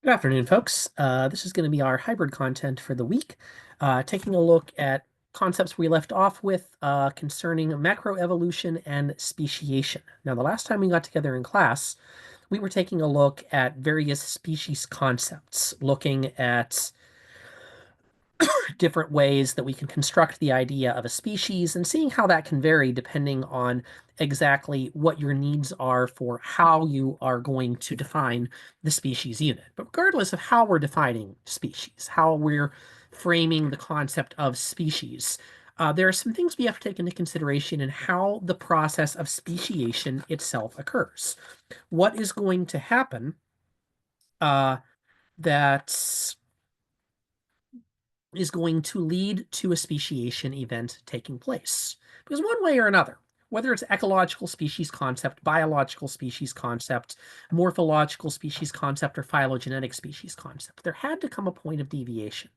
Good afternoon, folks. This is going to be our hybrid content for the week, taking a look at concepts we left off with concerning macroevolution and speciation. Now, the last time we got together in class, we were taking a look at various species concepts, looking at different ways that we can construct the idea of a species and seeing how that can vary depending on exactly what your needs are for how you are going to define the species unit. But regardless of how we're defining species, how we're framing the concept of species, there are some things we have to take into consideration in how the process of speciation itself occurs. What is going to happen that is going to lead to a speciation event taking place. Because one way or another, whether it's ecological species concept, biological species concept, morphological species concept, or phylogenetic species concept, there had to come a point of deviation,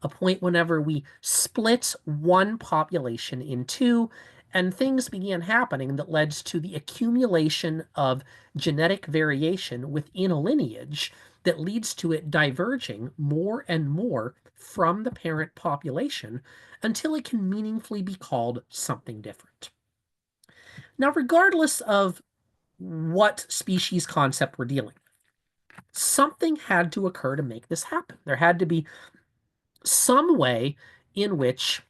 a point whenever we split one population in two and things began happening that led to the accumulation of genetic variation within a lineage that leads to it diverging more and more from the parent population until it can meaningfully be called something different. Now, regardless of what species concept we're dealing with, something had to occur to make this happen. There had to be some way in which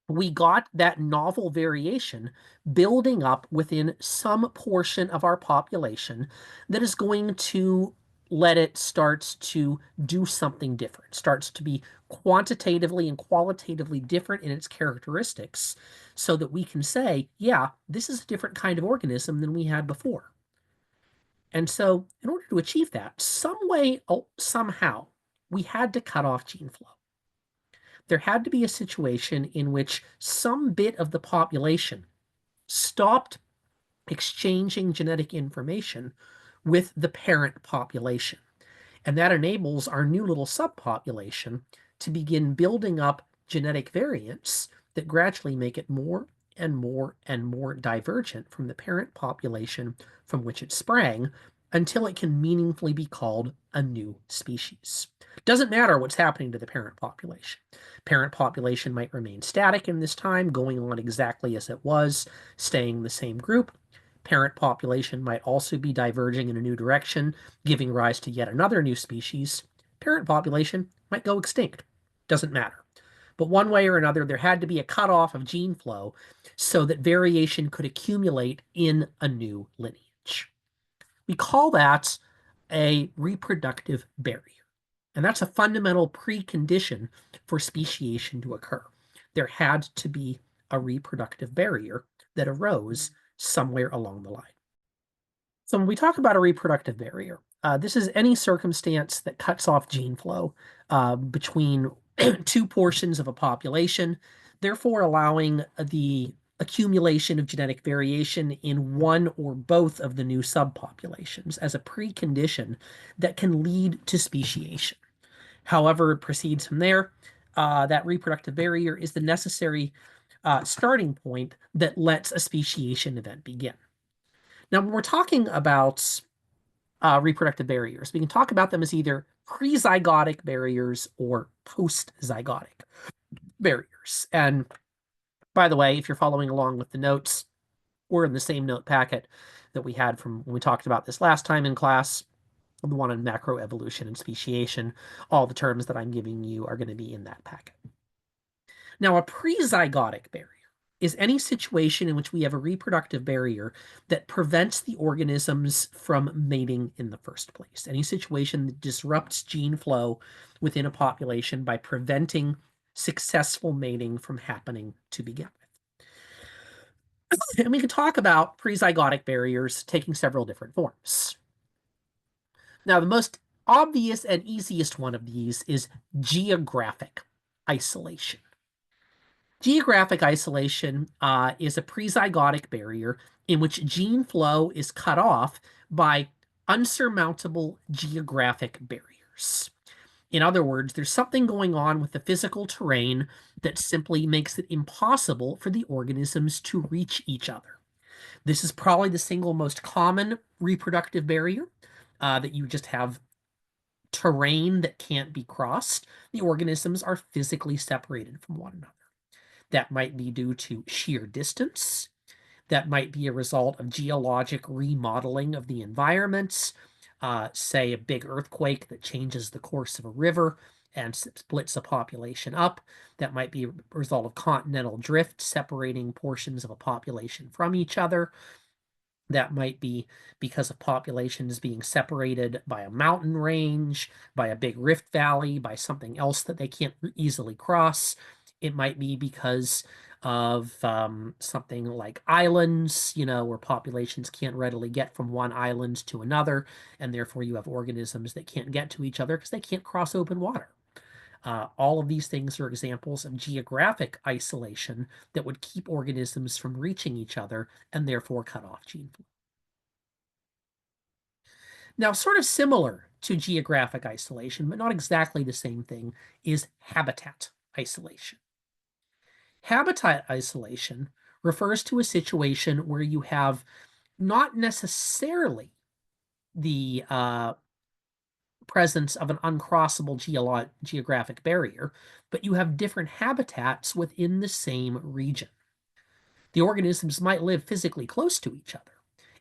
we got that novel variation building up within some portion of our population that is going to let it start to do something different, starts to be quantitatively and qualitatively different in its characteristics so that we can say, yeah, this is a different kind of organism than we had before. And so in order to achieve that, some way, somehow, we had to cut off gene flow. There had to be a situation in which some bit of the population stopped exchanging genetic information with the parent population. And that enables our new little subpopulation to begin building up genetic variants that gradually make it more and more and more divergent from the parent population from which it sprang until it can meaningfully be called a new species. Doesn't matter what's happening to the parent population. Parent population might remain static in this time, going on exactly as it was, staying the same group. Parent population might also be diverging in a new direction, giving rise to yet another new species. Parent population might go extinct. Doesn't matter. But one way or another, there had to be a cutoff of gene flow so that variation could accumulate in a new lineage. We call that a reproductive barrier. And that's a fundamental precondition for speciation to occur. There had to be a reproductive barrier that arose somewhere along the line. So when we talk about a reproductive barrier, this is any circumstance that cuts off gene flow between two portions of a population, therefore allowing the accumulation of genetic variation in one or both of the new subpopulations as a precondition that can lead to speciation. However, it proceeds from there. That reproductive barrier is the necessary starting point that lets a speciation event begin. Now, when we're talking about reproductive barriers, we can talk about them as either prezygotic barriers or postzygotic barriers. And by the way, if you're following along with the notes, we're in the same note packet that we had from when we talked about this last time in class, the one on macroevolution and speciation. All the terms that I'm giving you are going to be in that packet. Now, a prezygotic barrier is any situation in which we have a reproductive barrier that prevents the organisms from mating in the first place. Any situation that disrupts gene flow within a population by preventing successful mating from happening to begin with. And we can talk about prezygotic barriers taking several different forms. Now, the most obvious and easiest one of these is geographic isolation. Geographic isolation is a prezygotic barrier in which gene flow is cut off by unsurmountable geographic barriers. In other words, there's something going on with the physical terrain that simply makes it impossible for the organisms to reach each other. This is probably the single most common reproductive barrier that you just have terrain that can't be crossed, the organisms are physically separated from one another. That might be due to sheer distance. That might be a result of geologic remodeling of the environments, say a big earthquake that changes the course of a river and splits a population up. That might be a result of continental drift separating portions of a population from each other. That might be because of populations being separated by a mountain range, by a big rift valley, by something else that they can't easily cross. It might be because of something like islands, where populations can't readily get from one island to another, and therefore you have organisms that can't get to each other because they can't cross open water. All of these things are examples of geographic isolation that would keep organisms from reaching each other and therefore cut off gene flow. Now, sort of similar to geographic isolation, but not exactly the same thing, is habitat isolation. Habitat isolation refers to a situation where you have not necessarily the presence of an uncrossable geographic barrier, but you have different habitats within the same region. The organisms might live physically close to each other.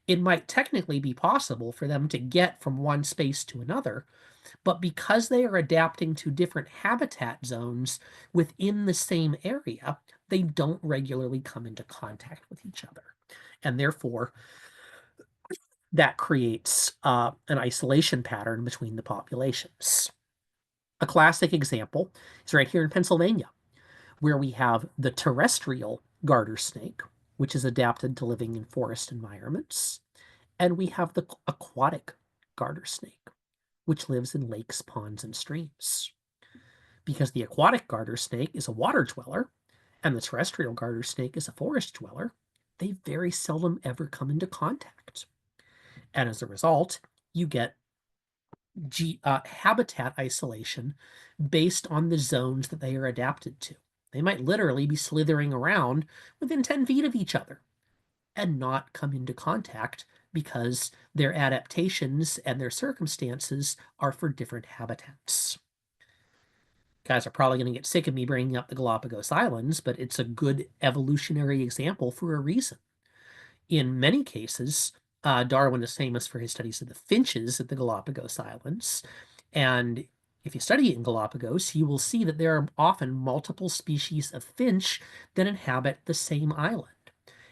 It might technically be possible for them to get from one space to another, but because they are adapting to different habitat zones within the same area, they don't regularly come into contact with each other. And therefore, that creates an isolation pattern between the populations. A classic example is right here in Pennsylvania, where we have the terrestrial garter snake, which is adapted to living in forest environments, and we have the aquatic garter snake, which lives in lakes, ponds, and streams. Because the aquatic garter snake is a water dweller and the terrestrial garter snake is a forest dweller, they very seldom ever come into contact. And as a result, you get habitat isolation based on the zones that they are adapted to. They might literally be slithering around within 10 feet of each other and not come into contact because their adaptations and their circumstances are for different habitats. You guys are probably going to get sick of me bringing up the Galapagos Islands, but it's a good evolutionary example for a reason. In many cases, Darwin is famous for his studies of the finches at the Galapagos Islands. And if you study it in Galapagos, you will see that there are often multiple species of finch that inhabit the same island.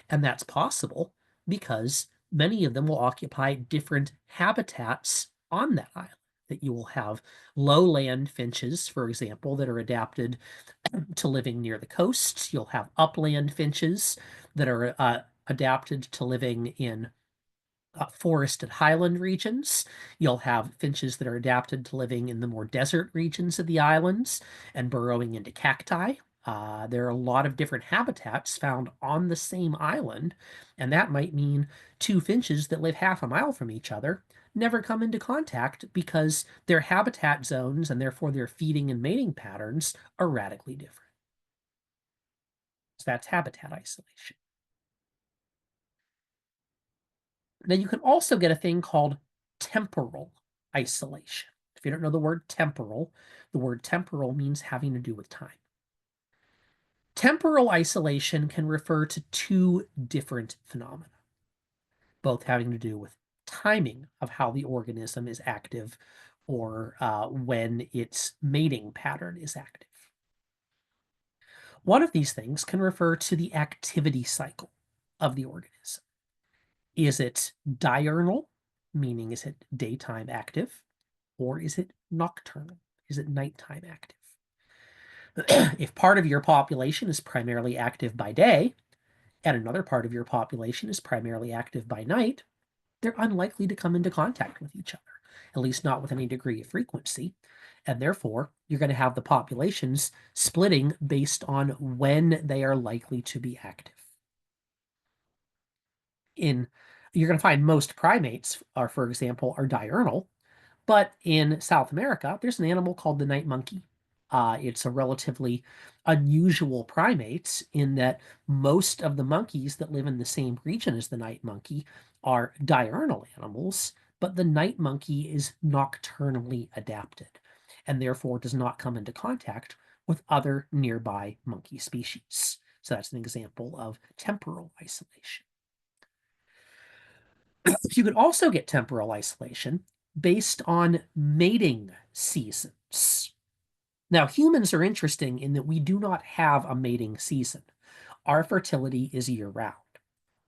And that's possible because many of them will occupy different habitats on that island. That you will have lowland finches, for example, that are adapted to living near the coasts. You'll have upland finches that are adapted to living in forested highland regions. You'll have finches that are adapted to living in the more desert regions of the islands and burrowing into cacti. There are a lot of different habitats found on the same island, and that might mean two finches that live half a mile from each other never come into contact because their habitat zones and therefore their feeding and mating patterns are radically different. So that's habitat isolation. Now, you can also get a thing called temporal isolation. If you don't know the word temporal means having to do with time. Temporal isolation can refer to two different phenomena, both having to do with timing of how the organism is active or when its mating pattern is active. One of these things can refer to the activity cycle of the organism. Is it diurnal, meaning is it daytime active, or is it nocturnal? Is it nighttime active? If part of your population is primarily active by day, and another part of your population is primarily active by night, they're unlikely to come into contact with each other, at least not with any degree of frequency. And therefore, you're going to have the populations splitting based on when they are likely to be active. You're going to find most primates are, for example, are diurnal, but in South America, there's an animal called the night monkey. It's a relatively unusual primate in that most of the monkeys that live in the same region as the night monkey are diurnal animals, but the night monkey is nocturnally adapted and therefore does not come into contact with other nearby monkey species. So that's an example of temporal isolation. You could also get temporal isolation based on mating seasons. Now, humans are interesting in that we do not have a mating season. Our fertility is year-round.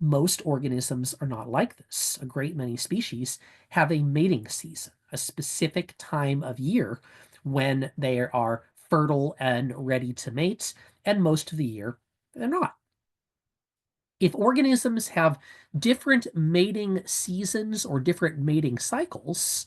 Most organisms are not like this. A great many species have a mating season, a specific time of year when they are fertile and ready to mate, and most of the year they're not. If organisms have different mating seasons or different mating cycles,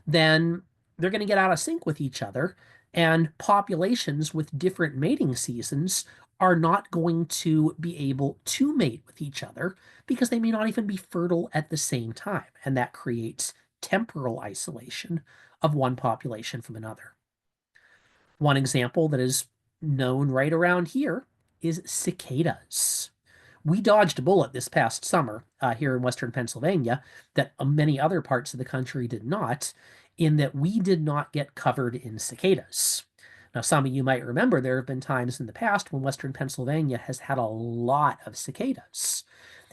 then they're going to get out of sync with each other, and populations with different mating seasons are not going to be able to mate with each other because they may not even be fertile at the same time, and that creates temporal isolation of one population from another. One example that is known right around here is cicadas. We dodged a bullet this past summer here in Western Pennsylvania that many other parts of the country did not, in that we did not get covered in cicadas. Now, some of you might remember there have been times in the past when Western Pennsylvania has had a lot of cicadas.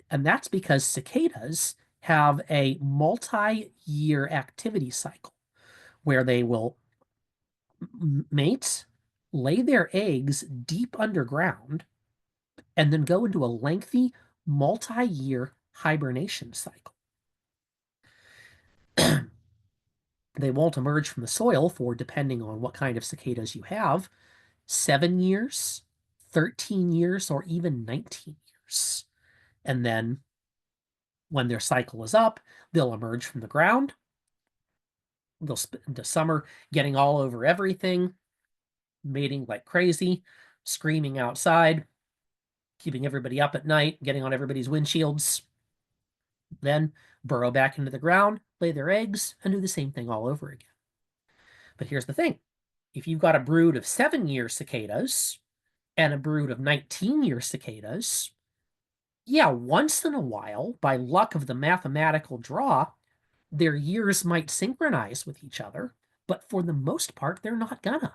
And that's because cicadas have a multi-year activity cycle where they will mate, lay their eggs deep underground, and then go into a lengthy multi-year hibernation cycle. They won't emerge from the soil for, depending on what kind of cicadas you have, 7 years, 13 years, or even 19 years. And then when their cycle is up, they'll emerge from the ground. They'll spend the summer getting all over everything, mating like crazy, screaming outside, keeping everybody up at night, getting on everybody's windshields, then burrow back into the ground, lay their eggs, and do the same thing all over again. But here's the thing. If you've got a brood of 7-year cicadas and a brood of 19-year cicadas, yeah, once in a while, by luck of the mathematical draw, their years might synchronize with each other, but for the most part, they're not gonna.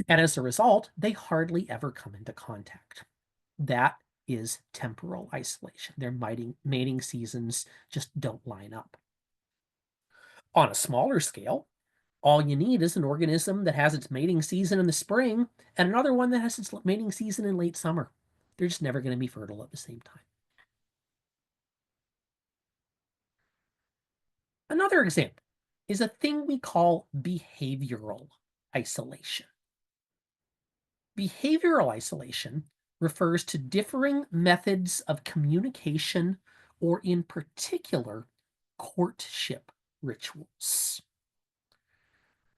And as a result, they hardly ever come into contact. That is temporal isolation. Their mating seasons just don't line up. On a smaller scale, all you need is an organism that has its mating season in the spring and another one that has its mating season in late summer. They're just never going to be fertile at the same time. Another example is a thing we call behavioral isolation. Behavioral isolation refers to differing methods of communication, or in particular, courtship rituals.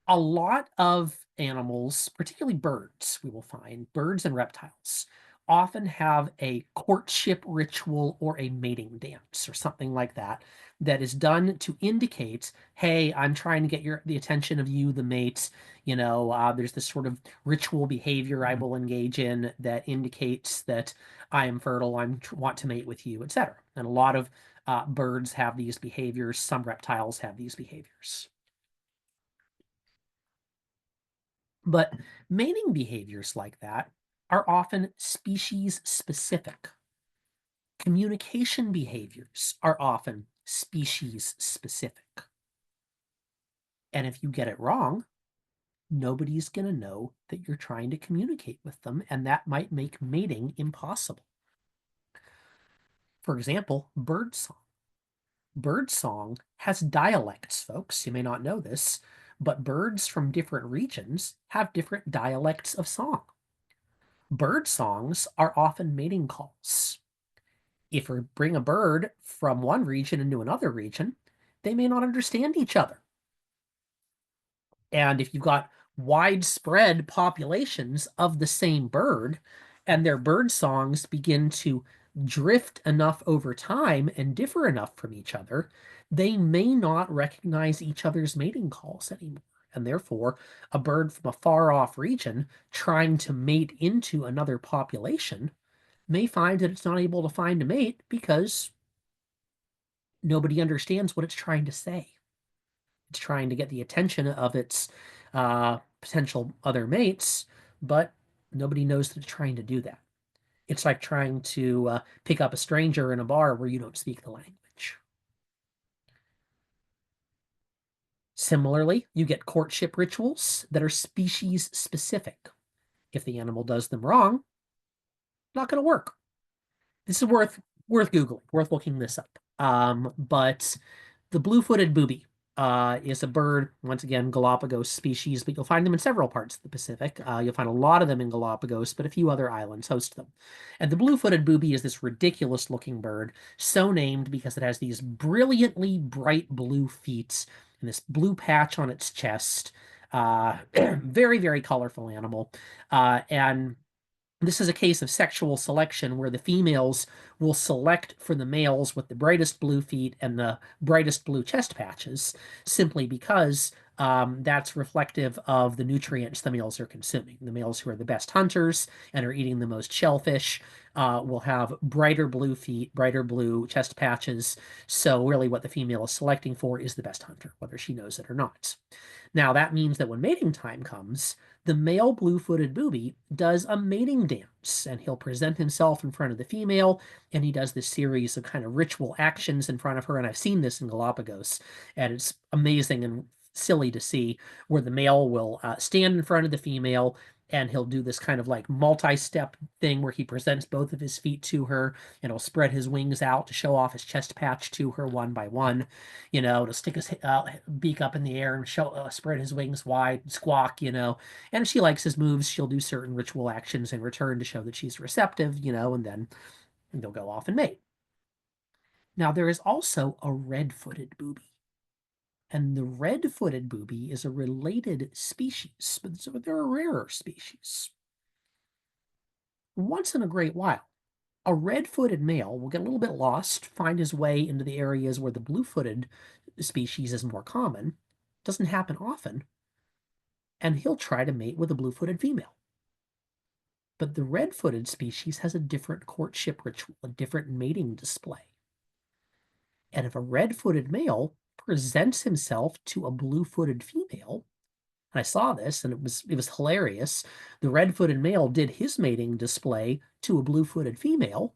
A lot of animals, particularly birds, we will find, birds and reptiles, often have a courtship ritual or a mating dance or something like that that is done to indicate, hey, I'm trying to get the attention of you, the mate. There's this sort of ritual behavior I will engage in that indicates that I am fertile, I want to mate with you, etc. And a lot of birds have these behaviors. Some reptiles have these behaviors. But mating behaviors like that are often species specific. Communication behaviors are often species specific. And if you get it wrong, nobody's going to know that you're trying to communicate with them, and that might make mating impossible. For example, birdsong. Birdsong has dialects, folks. You may not know this, but birds from different regions have different dialects of song. Bird songs are often mating calls. If we bring a bird from one region into another region, they may not understand each other. And if you've got widespread populations of the same bird and their bird songs begin to drift enough over time and differ enough from each other, they may not recognize each other's mating calls anymore. And therefore, a bird from a far-off region trying to mate into another population may find that it's not able to find a mate because Nobody understands what it's trying to say. It's trying to get the attention of its potential other mates, but nobody knows that it's trying to do that. It's like trying to pick up a stranger in a bar where you don't speak the language. Similarly, you get courtship rituals that are species specific. If the animal does them wrong, not going to work. This is worth Googling, worth looking this up. But the blue-footed booby is a bird, once again, Galapagos species, but you'll find them in several parts of the Pacific. You'll find a lot of them in Galapagos, but a few other islands host them. And the blue-footed booby is this ridiculous-looking bird, so named because it has these brilliantly bright blue feet and this blue patch on its chest. Very, very colorful animal. And this is a case of sexual selection where the females will select for the males with the brightest blue feet and the brightest blue chest patches, simply because that's reflective of the nutrients the males are consuming. The males who are the best hunters and are eating the most shellfish will have brighter blue feet, brighter blue chest patches. So really what the female is selecting for is the best hunter, whether she knows it or not. Now that means that when mating time comes, the male blue-footed booby does a mating dance, and he'll present himself in front of the female, and he does this series of kind of ritual actions in front of her, and I've seen this in Galapagos, and it's amazing and silly to see, where the male will stand in front of the female, and he'll do this kind of like multi-step thing where he presents both of his feet to her, and he'll spread his wings out to show off his chest patch to her one by one, to stick his beak up in the air and spread his wings wide, squawk, and if she likes his moves, she'll do certain ritual actions in return to show that she's receptive, and then they'll go off and mate. Now, there is also a red-footed booby. And the red-footed booby is a related species, but they're a rarer species. Once in a great while, a red-footed male will get a little bit lost, find his way into the areas where the blue-footed species is more common. Doesn't happen often. And he'll try to mate with a blue-footed female. But the red-footed species has a different courtship ritual, a different mating display. And if a red-footed male presents himself to a blue-footed female, and I saw this and it was hilarious, the red-footed male did his mating display to a blue-footed female,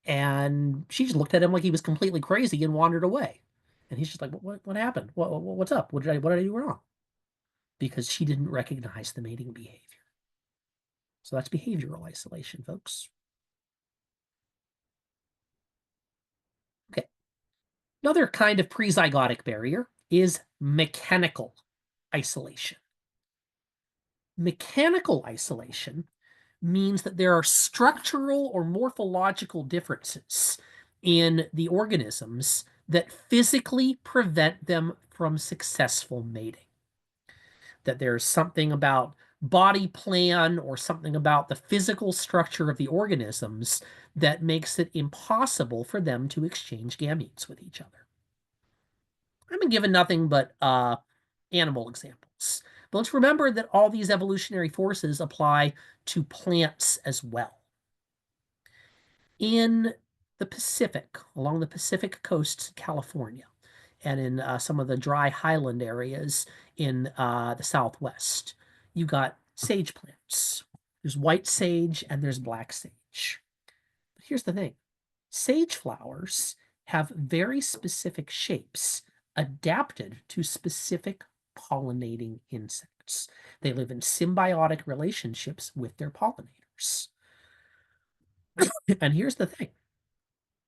and she just looked at him like he was completely crazy and wandered away. And he's just like, what happened? What's up? What did I do wrong? Because she didn't recognize the mating behavior. So that's behavioral isolation, folks. Okay. Another kind of prezygotic barrier is mechanical isolation. Mechanical isolation means that there are structural or morphological differences in the organisms that physically prevent them from successful mating. That there's something about body plan or something about the physical structure of the organisms that makes it impossible for them to exchange gametes with each other. I've been given nothing but animal examples. But let's remember that all these evolutionary forces apply to plants as well. In the Pacific, along the Pacific coast of California, and in some of the dry highland areas in the Southwest, you got sage plants. There's white sage and there's black sage. But here's the thing. Sage flowers have very specific shapes adapted to specific pollinating insects. They live in symbiotic relationships with their pollinators. And here's the thing.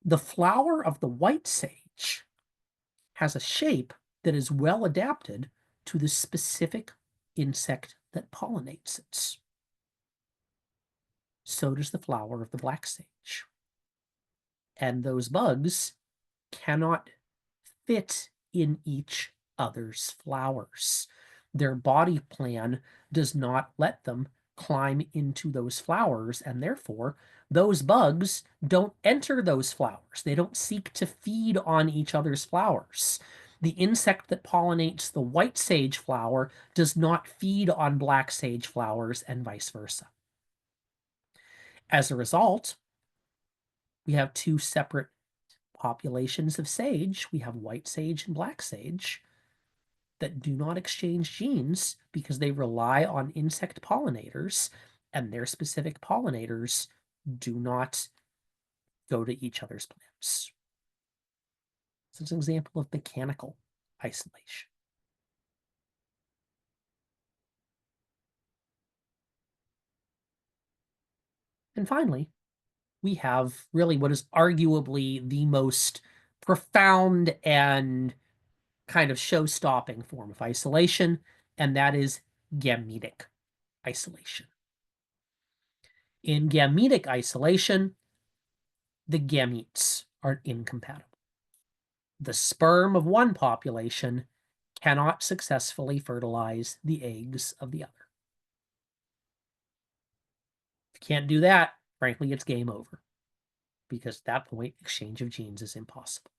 The flower of the white sage has a shape that is well adapted to the specific insect that pollinates it. So does the flower of the black sage. And those bugs cannot fit in each other's flowers. Their body plan does not let them climb into those flowers, and therefore those bugs don't enter those flowers. They don't seek to feed on each other's flowers. The insect that pollinates the white sage flower does not feed on black sage flowers, and vice versa. As a result, we have two separate populations of sage, we have white sage and black sage, that do not exchange genes because they rely on insect pollinators, and their specific pollinators do not go to each other's plants. So it's an example of mechanical isolation. And finally, we have really what is arguably the most profound and kind of show-stopping form of isolation, and that is gametic isolation. In gametic isolation, the gametes are incompatible. The sperm of one population cannot successfully fertilize the eggs of the other. If you can't do that, frankly, it's game over, because at that point, exchange of genes is impossible.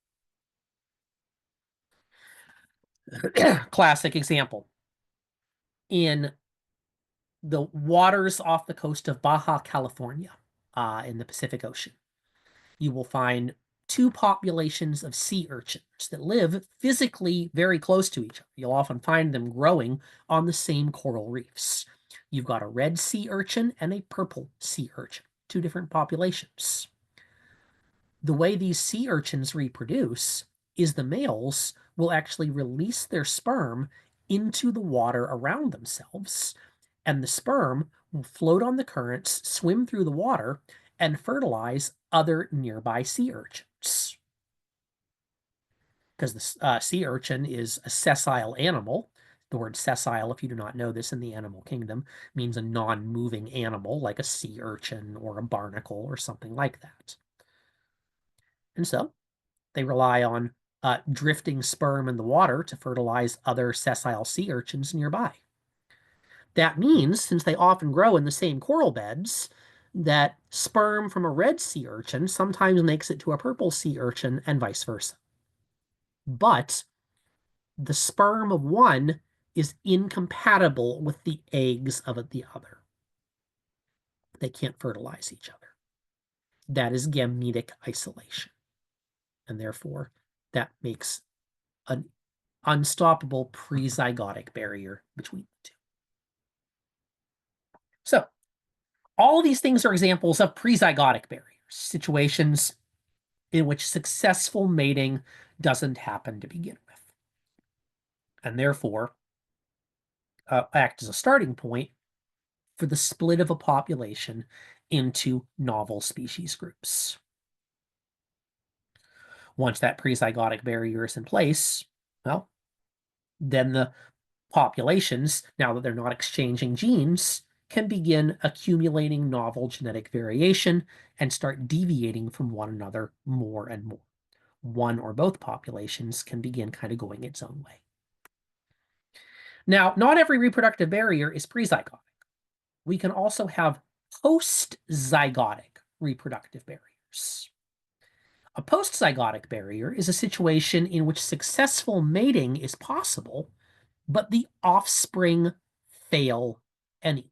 Classic example. In the waters off the coast of Baja California, in the Pacific Ocean, you will find two populations of sea urchins that live physically very close to each other. You'll often find them growing on the same coral reefs. You've got a red sea urchin and a purple sea urchin, two different populations. The way these sea urchins reproduce is the males will actually release their sperm into the water around themselves, and the sperm will float on the currents, swim through the water, and fertilize other nearby sea urchins. Because the sea urchin is a sessile animal. The word sessile, if you do not know this in the animal kingdom, means a non-moving animal like a sea urchin or a barnacle or something like that. And so they rely on drifting sperm in the water to fertilize other sessile sea urchins nearby. That means, since they often grow in the same coral beds, that sperm from a red sea urchin sometimes makes it to a purple sea urchin and vice versa. But the sperm of one is incompatible with the eggs of the other. They can't fertilize each other. That is gametic isolation. And therefore, that makes an unstoppable prezygotic barrier between the two. So, all of these things are examples of prezygotic barriers, situations in which successful mating doesn't happen to begin with, and therefore act as a starting point for the split of a population into novel species groups. Once that prezygotic barrier is in place, well, then the populations, now that they're not exchanging genes, can begin accumulating novel genetic variation and start deviating from one another more and more. One or both populations can begin kind of going its own way. Now, not every reproductive barrier is prezygotic. We can also have post-zygotic reproductive barriers. A post-zygotic barrier is a situation in which successful mating is possible, but the offspring fail anyway.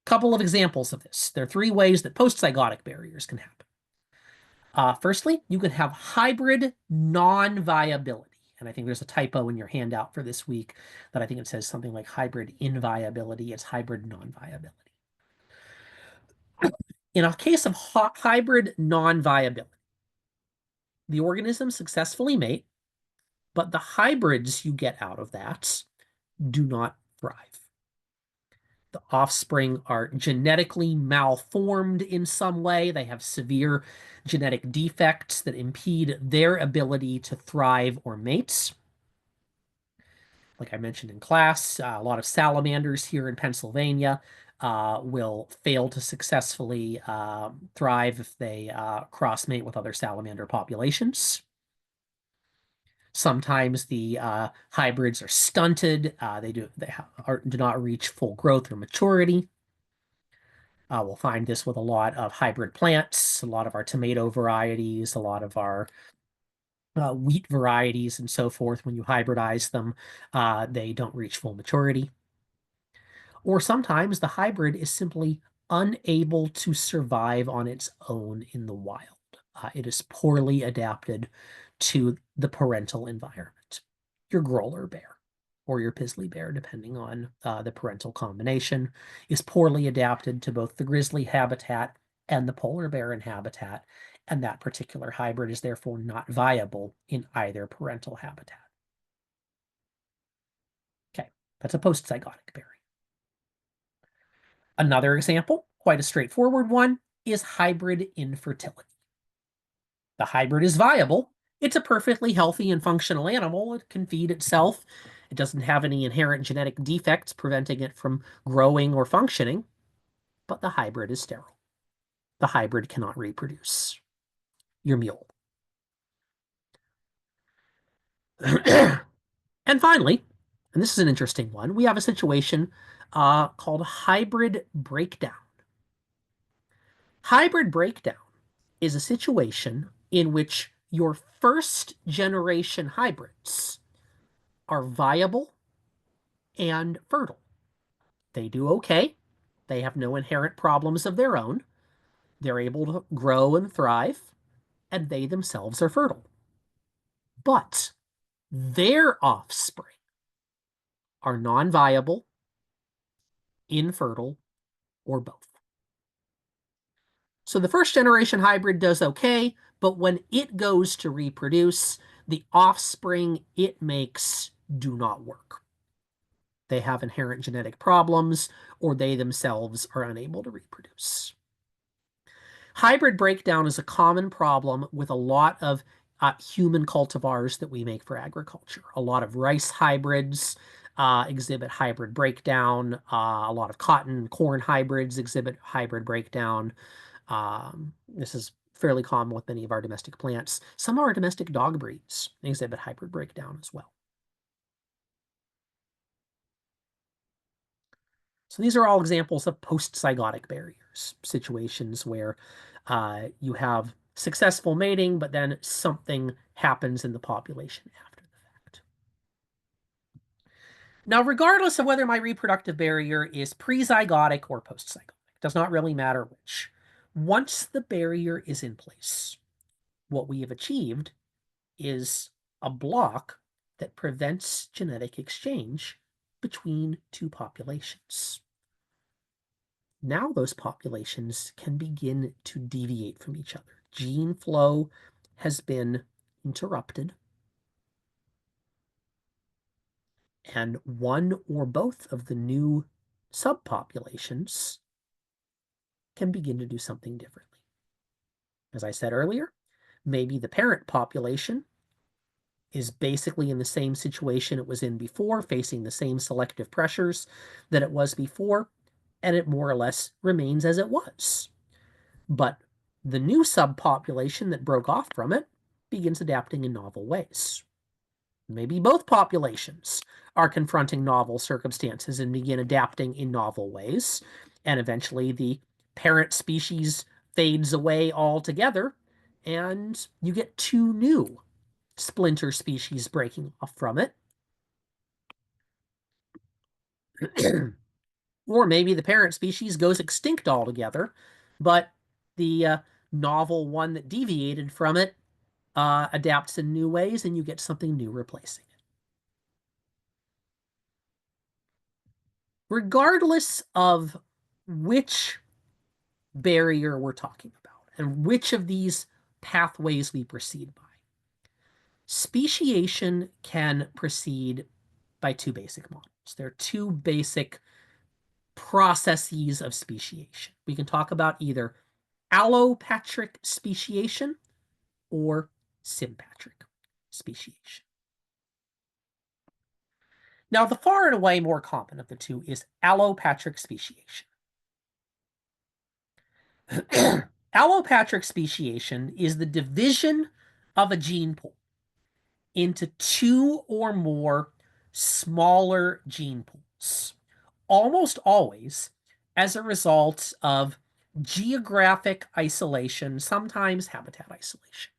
Couple of examples of this. There are three ways that post-zygotic barriers can happen. Firstly, you can have hybrid non-viability. And I think there's a typo in your handout for this week that I think it says something like hybrid inviability. It's hybrid non-viability. In a case of hybrid non-viability, the organisms successfully mate, but the hybrids you get out of that do not thrive. The offspring are genetically malformed in some way. They have severe genetic defects that impede their ability to thrive or mate. Like I mentioned in class, a lot of salamanders here in Pennsylvania will fail to successfully thrive if they cross-mate with other salamander populations. Sometimes the hybrids are stunted. They do not reach full growth or maturity. We'll find this with a lot of hybrid plants, a lot of our tomato varieties, a lot of our wheat varieties, and so forth. When you hybridize them, they don't reach full maturity. Or sometimes the hybrid is simply unable to survive on its own in the wild. It is poorly adapted to the parental environment. Your Growler bear or your Pizzly bear, depending on the parental combination, is poorly adapted to both the grizzly habitat and the polar bear habitat, and that particular hybrid is therefore not viable in either parental habitat. Okay, that's a postzygotic berry. Another example, quite a straightforward one, is hybrid infertility. The hybrid is viable. It's a perfectly healthy and functional animal. It can feed itself. It doesn't have any inherent genetic defects preventing it from growing or functioning, but the hybrid is sterile. The hybrid cannot reproduce. Your mule. And finally, and this is an interesting one, we have a situation called hybrid breakdown. Hybrid breakdown is a situation in which your first generation hybrids are viable and fertile. They do okay. They have no inherent problems of their own. They're able to grow and thrive, and they themselves are fertile. But their offspring are non-viable, infertile, or both. So the first generation hybrid does okay, but when it goes to reproduce, the offspring it makes do not work. They have inherent genetic problems, or they themselves are unable to reproduce. Hybrid breakdown is a common problem with a lot of human cultivars that we make for agriculture. A lot of rice hybrids exhibit hybrid breakdown. A lot of cotton, corn hybrids exhibit hybrid breakdown. This is fairly common with many of our domestic plants. Some of our domestic dog breeds exhibit hybrid breakdown as well. So these are all examples of post-zygotic barriers, situations where you have successful mating, but then something happens in the population after the fact. Now, regardless of whether my reproductive barrier is pre-zygotic or post-zygotic, does not really matter which. Once the barrier is in place, what we have achieved is a block that prevents genetic exchange between two populations. Now those populations can begin to deviate from each other. Gene flow has been interrupted, and one or both of the new subpopulations can begin to do something differently. As I said earlier, maybe the parent population is basically in the same situation it was in before, facing the same selective pressures that it was before, and it more or less remains as it was. But the new subpopulation that broke off from it begins adapting in novel ways. Maybe both populations are confronting novel circumstances and begin adapting in novel ways, and eventually the parent species fades away altogether, and you get two new splinter species breaking off from it. Or maybe the parent species goes extinct altogether, but the novel one that deviated from it adapts in new ways, and you get something new replacing it. Regardless of which barrier we're talking about and which of these pathways we proceed by, speciation can proceed by two basic models. There are two basic processes of speciation. We can talk about either allopatric speciation or sympatric speciation. Now, the far and away more common of the two is allopatric speciation. Allopatric speciation is the division of a gene pool into two or more smaller gene pools, almost always as a result of geographic isolation, sometimes habitat isolation.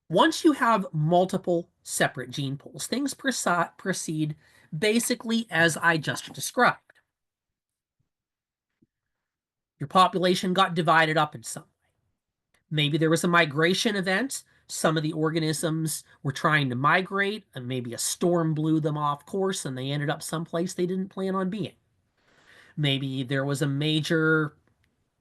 Once you have multiple separate gene pools, things proceed basically as I just described. Your population got divided up in some way. Maybe there was a migration event. Some of the organisms were trying to migrate, and maybe a storm blew them off course and they ended up someplace they didn't plan on being. Maybe there was a major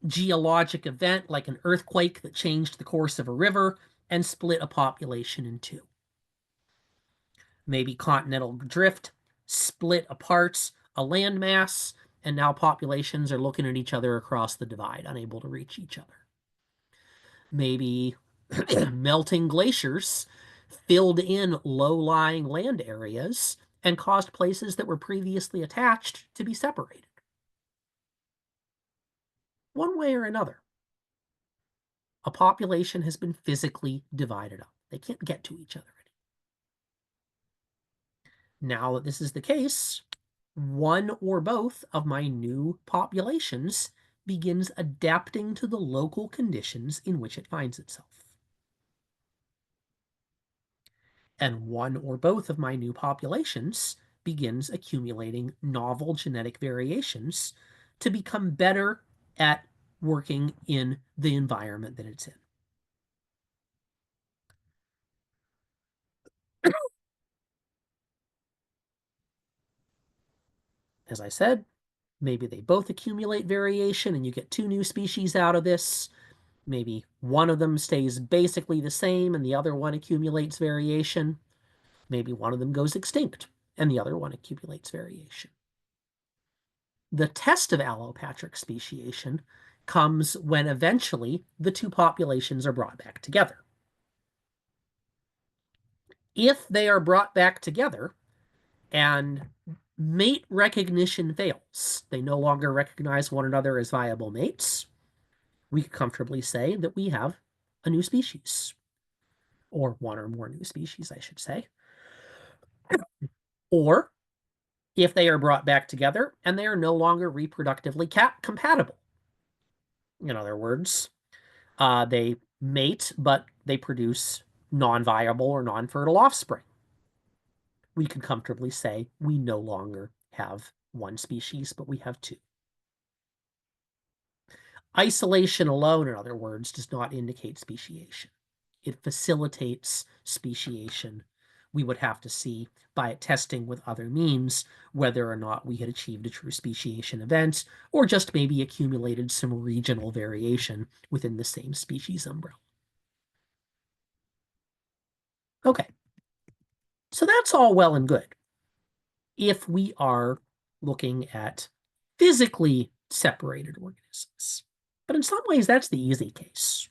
geologic event like an earthquake that changed the course of a river and split a population in two. Maybe continental drift split apart a landmass, and now populations are looking at each other across the divide, unable to reach each other. Maybe melting glaciers filled in low-lying land areas and caused places that were previously attached to be separated. One way or another, a population has been physically divided up. They can't get to each other anymore. Now that this is the case, one or both of my new populations begins adapting to the local conditions in which it finds itself. And one or both of my new populations begins accumulating novel genetic variations to become better at working in the environment that it's in. As I said, maybe they both accumulate variation and you get two new species out of this. Maybe one of them stays basically the same and the other one accumulates variation. Maybe one of them goes extinct and the other one accumulates variation. The test of allopatric speciation comes when eventually the two populations are brought back together. If they are brought back together and mate recognition fails, they no longer recognize one another as viable mates, we could comfortably say that we have a new species, or one or more new species, I should say. Or if they are brought back together and they are no longer reproductively compatible. In other words, they mate, but they produce non-viable or non-fertile offspring. We can comfortably say we no longer have one species, but we have two. Isolation alone, in other words, does not indicate speciation. It facilitates speciation. We would have to see by testing with other means whether or not we had achieved a true speciation event or just maybe accumulated some regional variation within the same species umbrella. Okay, so that's all well and good if we are looking at physically separated organisms. But in some ways, that's the easy case.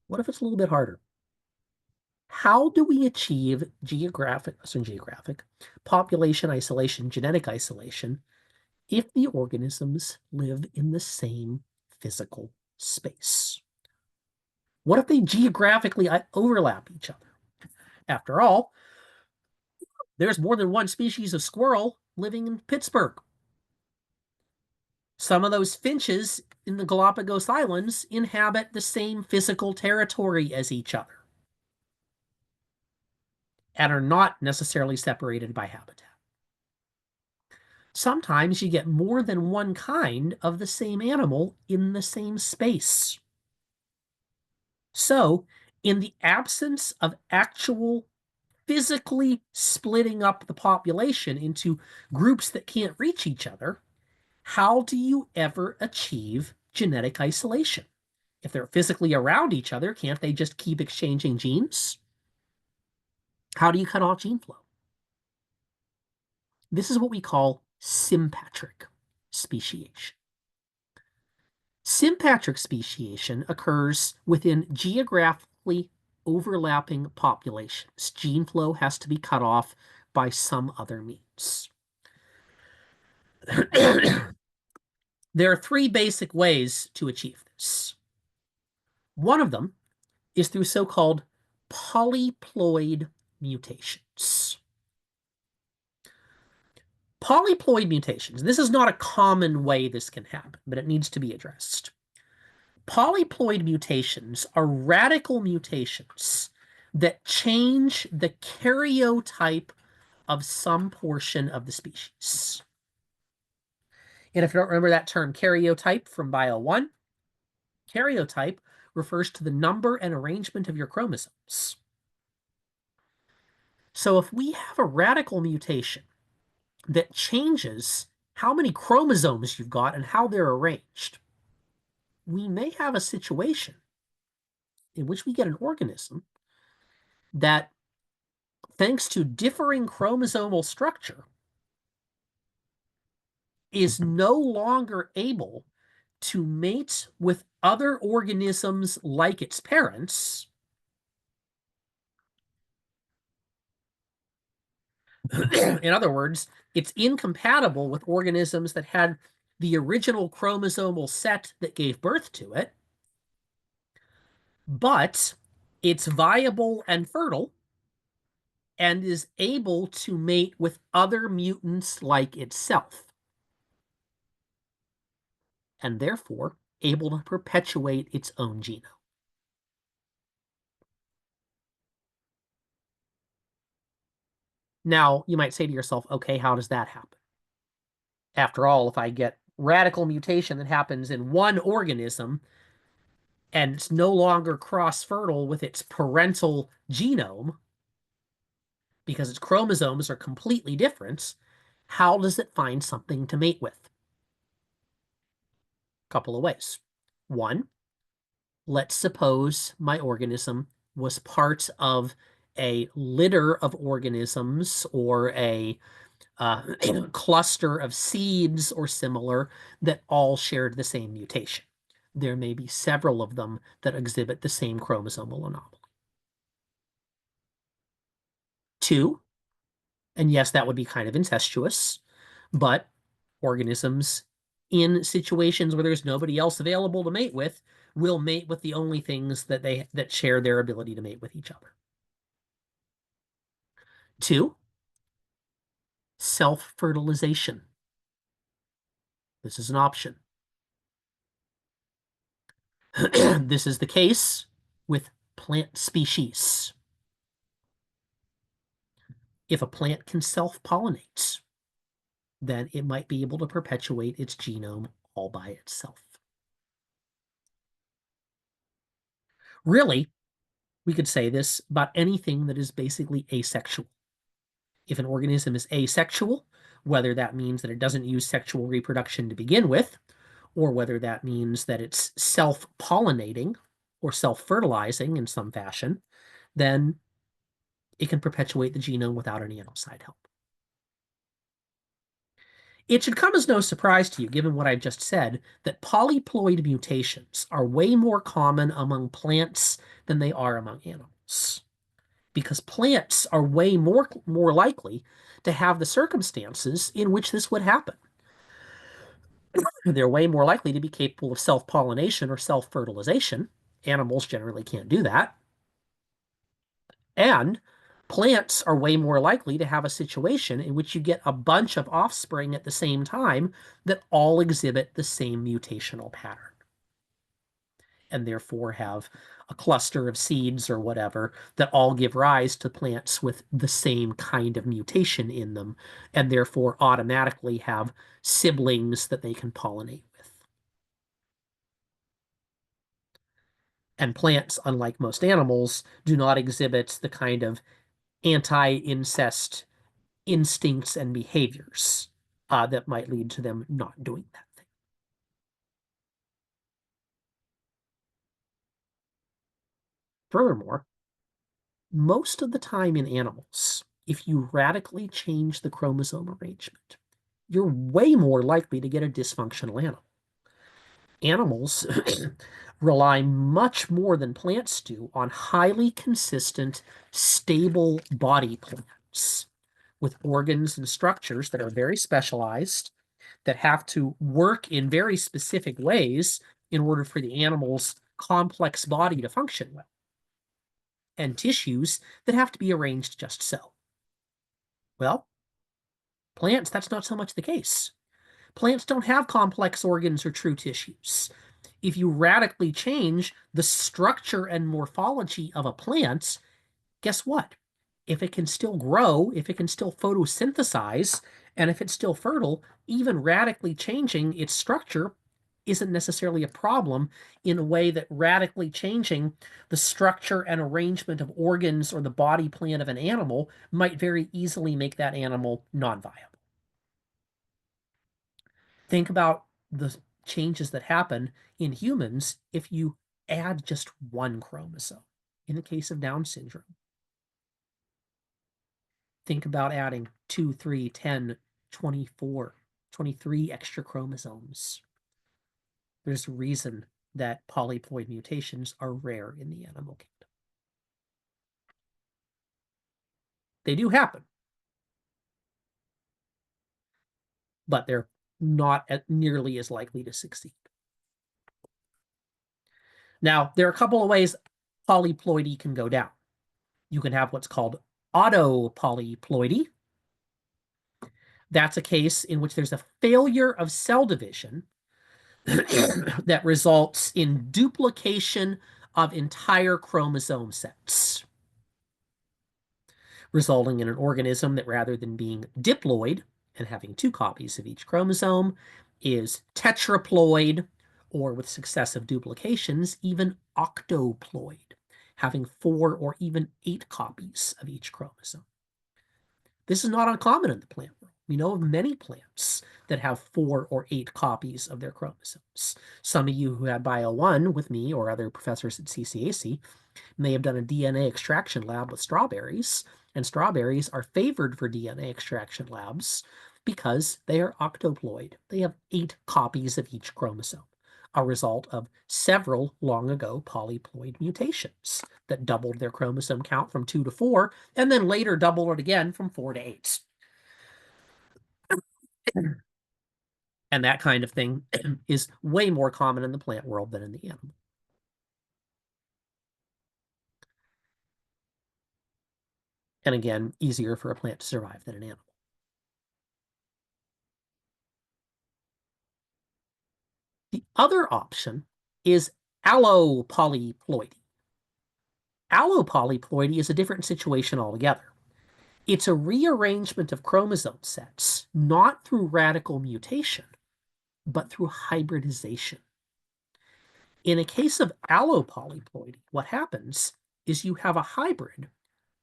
What if it's a little bit harder? How do we achieve geographic population isolation, genetic isolation, if the organisms live in the same physical space? What if they geographically overlap each other? After all, there's more than one species of squirrel living in Pittsburgh. Some of those finches in the Galapagos Islands inhabit the same physical territory as each other and are not necessarily separated by habitat. Sometimes you get more than one kind of the same animal in the same space. So, in the absence of actual physically splitting up the population into groups that can't reach each other, how do you ever achieve genetic isolation? If they're physically around each other, can't they just keep exchanging genes? How do you cut off gene flow? This is what we call sympatric speciation. Sympatric speciation occurs within geographically overlapping populations. Gene flow has to be cut off by some other means. There are three basic ways to achieve this. One of them is through so-called polyploid mutations. Polyploid mutations, this is not a common way this can happen, but it needs to be addressed. Polyploid mutations are radical mutations that change the karyotype of some portion of the species. And if you don't remember that term karyotype from Bio 1, karyotype refers to the number and arrangement of your chromosomes. So if we have a radical mutation that changes how many chromosomes you've got and how they're arranged, we may have a situation in which we get an organism that, thanks to differing chromosomal structure, is no longer able to mate with other organisms like its parents. In other words, it's incompatible with organisms that had the original chromosomal set that gave birth to it, but it's viable and fertile and is able to mate with other mutants like itself, and therefore able to perpetuate its own genome. Now, you might say to yourself, okay, how does that happen? After all, if I get radical mutation that happens in one organism and it's no longer cross-fertile with its parental genome because its chromosomes are completely different, how does it find something to mate with? A couple of ways. One, let's suppose my organism was part of a litter of organisms or a cluster of seeds or similar that all shared the same mutation. There may be several of them that exhibit the same chromosomal anomaly. Two, and yes, that would be kind of incestuous, but organisms in situations where there's nobody else available to mate with will mate with the only things that share their ability to mate with each other. Two, self-fertilization. This is an option. This is the case with plant species. If a plant can self-pollinate, then it might be able to perpetuate its genome all by itself. Really, we could say this about anything that is basically asexual. If an organism is asexual, whether that means that it doesn't use sexual reproduction to begin with, or whether that means that it's self-pollinating or self-fertilizing in some fashion, then it can perpetuate the genome without any outside help. It should come as no surprise to you, given what I've just said, that polyploid mutations are way more common among plants than they are among animals, because plants are way more likely to have the circumstances in which this would happen. They're way more likely to be capable of self-pollination or self-fertilization. Animals generally can't do that. And plants are way more likely to have a situation in which you get a bunch of offspring at the same time that all exhibit the same mutational pattern, and therefore have a cluster of seeds or whatever that all give rise to plants with the same kind of mutation in them, and therefore automatically have siblings that they can pollinate with. And plants, unlike most animals, do not exhibit the kind of anti-incest instincts and behaviors that might lead to them not doing that thing. Furthermore, most of the time in animals, if you radically change the chromosome arrangement, you're way more likely to get a dysfunctional animal. Animals rely much more than plants do on highly consistent, stable body plans with organs and structures that are very specialized, that have to work in very specific ways in order for the animal's complex body to function well, and tissues that have to be arranged just so. Well, plants, that's not so much the case. Plants don't have complex organs or true tissues. If you radically change the structure and morphology of a plant, guess what? If it can still grow, if it can still photosynthesize, And if it's still fertile, even radically changing its structure isn't necessarily a problem, in a way that radically changing the structure and arrangement of organs or the body plan of an animal might very easily make that animal non-viable. Think about the changes that happen in humans if you add just one chromosome. In the case of Down syndrome, think about adding 2, 3, 10, 24, 23 extra chromosomes. There's a reason that polyploid mutations are rare in the animal kingdom. They do happen, but they're not nearly as likely to succeed. Now, there are a couple of ways polyploidy can go down. You can have what's called autopolyploidy. That's a case in which there's a failure of cell division that results in duplication of entire chromosome sets, resulting in an organism that, rather than being diploid and having 2 copies of each chromosome, is tetraploid, or with successive duplications, even octoploid, having 4 or even 8 copies of each chromosome. This is not uncommon in the plant world. We know of many plants that have 4 or 8 copies of their chromosomes. Some of you who had Bio 1 with me or other professors at CCAC may have done a DNA extraction lab with strawberries, and strawberries are favored for DNA extraction labs because they are octoploid. They have 8 copies of each chromosome, a result of several long ago polyploid mutations that doubled their chromosome count from 2 to 4, and then later doubled it again from 4 to 8. And that kind of thing is way more common in the plant world than in the animal. And again, easier for a plant to survive than an animal. The other option is allopolyploidy. Allopolyploidy is a different situation altogether. It's a rearrangement of chromosome sets, not through radical mutation, but through hybridization. In a case of allopolyploidy, what happens is you have a hybrid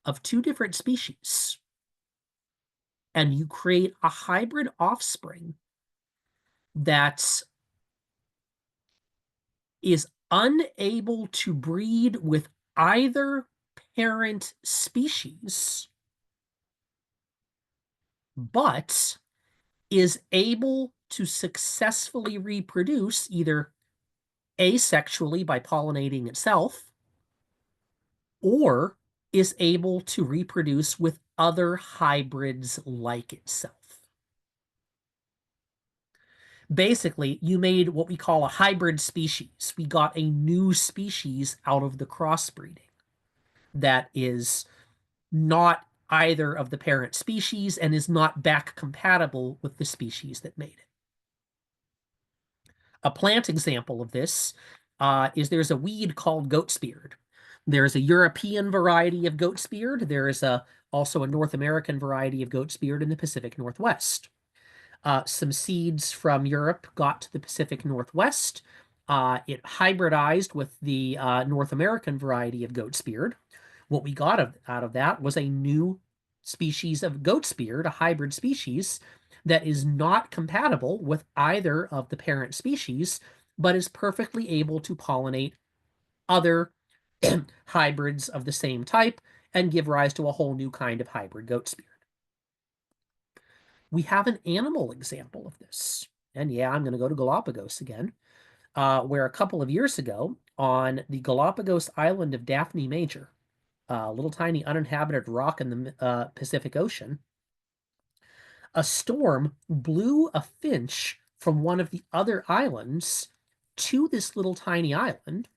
of 2 different species, and you create a hybrid offspring that is unable to breed with either parent species, but is able to successfully reproduce either asexually by pollinating itself, or is able to reproduce with other hybrids like itself. Basically, you made what we call a hybrid species. We got a new species out of the crossbreeding that is not either of the parent species and is not back compatible with the species that made it. A plant example of this is there's a weed called goatsbeard. There's a European variety of goatsbeard. There is also a North American variety of goatsbeard in the Pacific Northwest. Some seeds from Europe got to the Pacific Northwest. It hybridized with the North American variety of goatsbeard. What we got out of that was a new species of goatsbeard, a hybrid species that is not compatible with either of the parent species, but is perfectly able to pollinate other hybrids of the same type and give rise to a whole new kind of hybrid goatsbeard. We have an animal example of this. And yeah, I'm going to go to Galapagos again, where a couple of years ago on the Galapagos island of Daphne Major, a little tiny uninhabited rock in the Pacific Ocean, a storm blew a finch from one of the other islands to this little tiny island.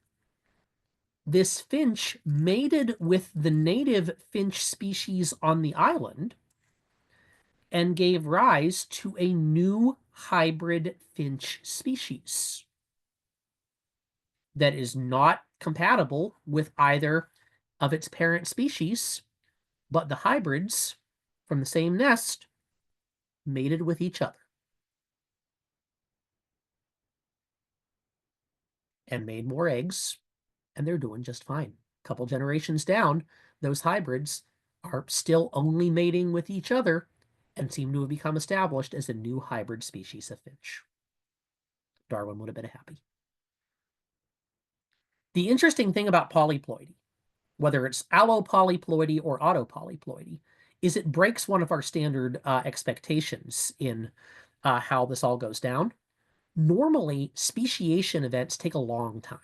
This finch mated with the native finch species on the island and gave rise to a new hybrid finch species that is not compatible with either of its parent species, but the hybrids from the same nest mated with each other, and made more eggs, and they're doing just fine. A couple generations down, those hybrids are still only mating with each other and seem to have become established as a new hybrid species of finch. Darwin would have been happy. The interesting thing about polyploidy, whether it's allopolyploidy or autopolyploidy, is it breaks one of our standard expectations in how this all goes down. Normally, speciation events take a long time.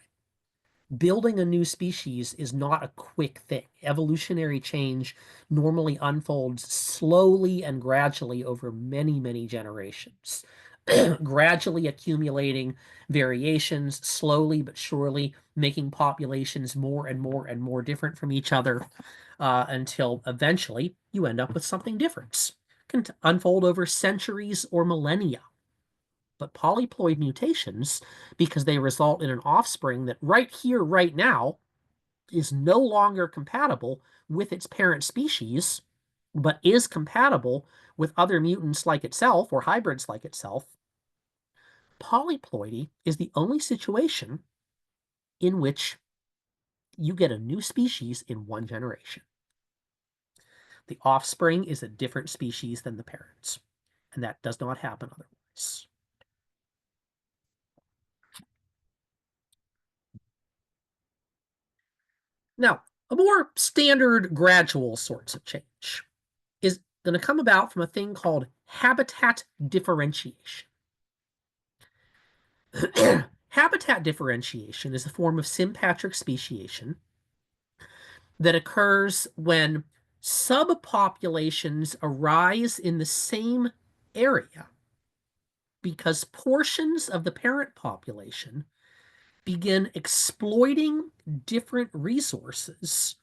Building a new species is not a quick thing. Evolutionary change normally unfolds slowly and gradually over many, many generations, gradually accumulating variations, slowly but surely making populations more and more and more different from each other until eventually you end up with something different. It can unfold over centuries or millennia. But polyploid mutations, because they result in an offspring that right here, right now, is no longer compatible with its parent species, but is compatible with other mutants like itself or hybrids like itself. Polyploidy is the only situation in which you get a new species in one generation. The offspring is a different species than the parents, and that does not happen otherwise. Now, a more standard gradual sorts of change is going to come about from a thing called habitat differentiation. Habitat differentiation is a form of sympatric speciation that occurs when subpopulations arise in the same area because portions of the parent population begin exploiting different resources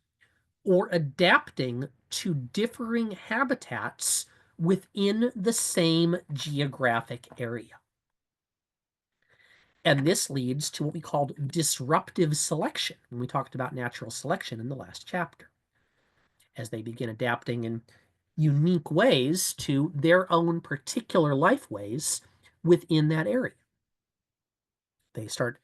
or adapting to differing habitats within the same geographic area. And this leads to what we called disruptive selection when we talked about natural selection in the last chapter, as they begin adapting in unique ways to their own particular life ways within that area. They start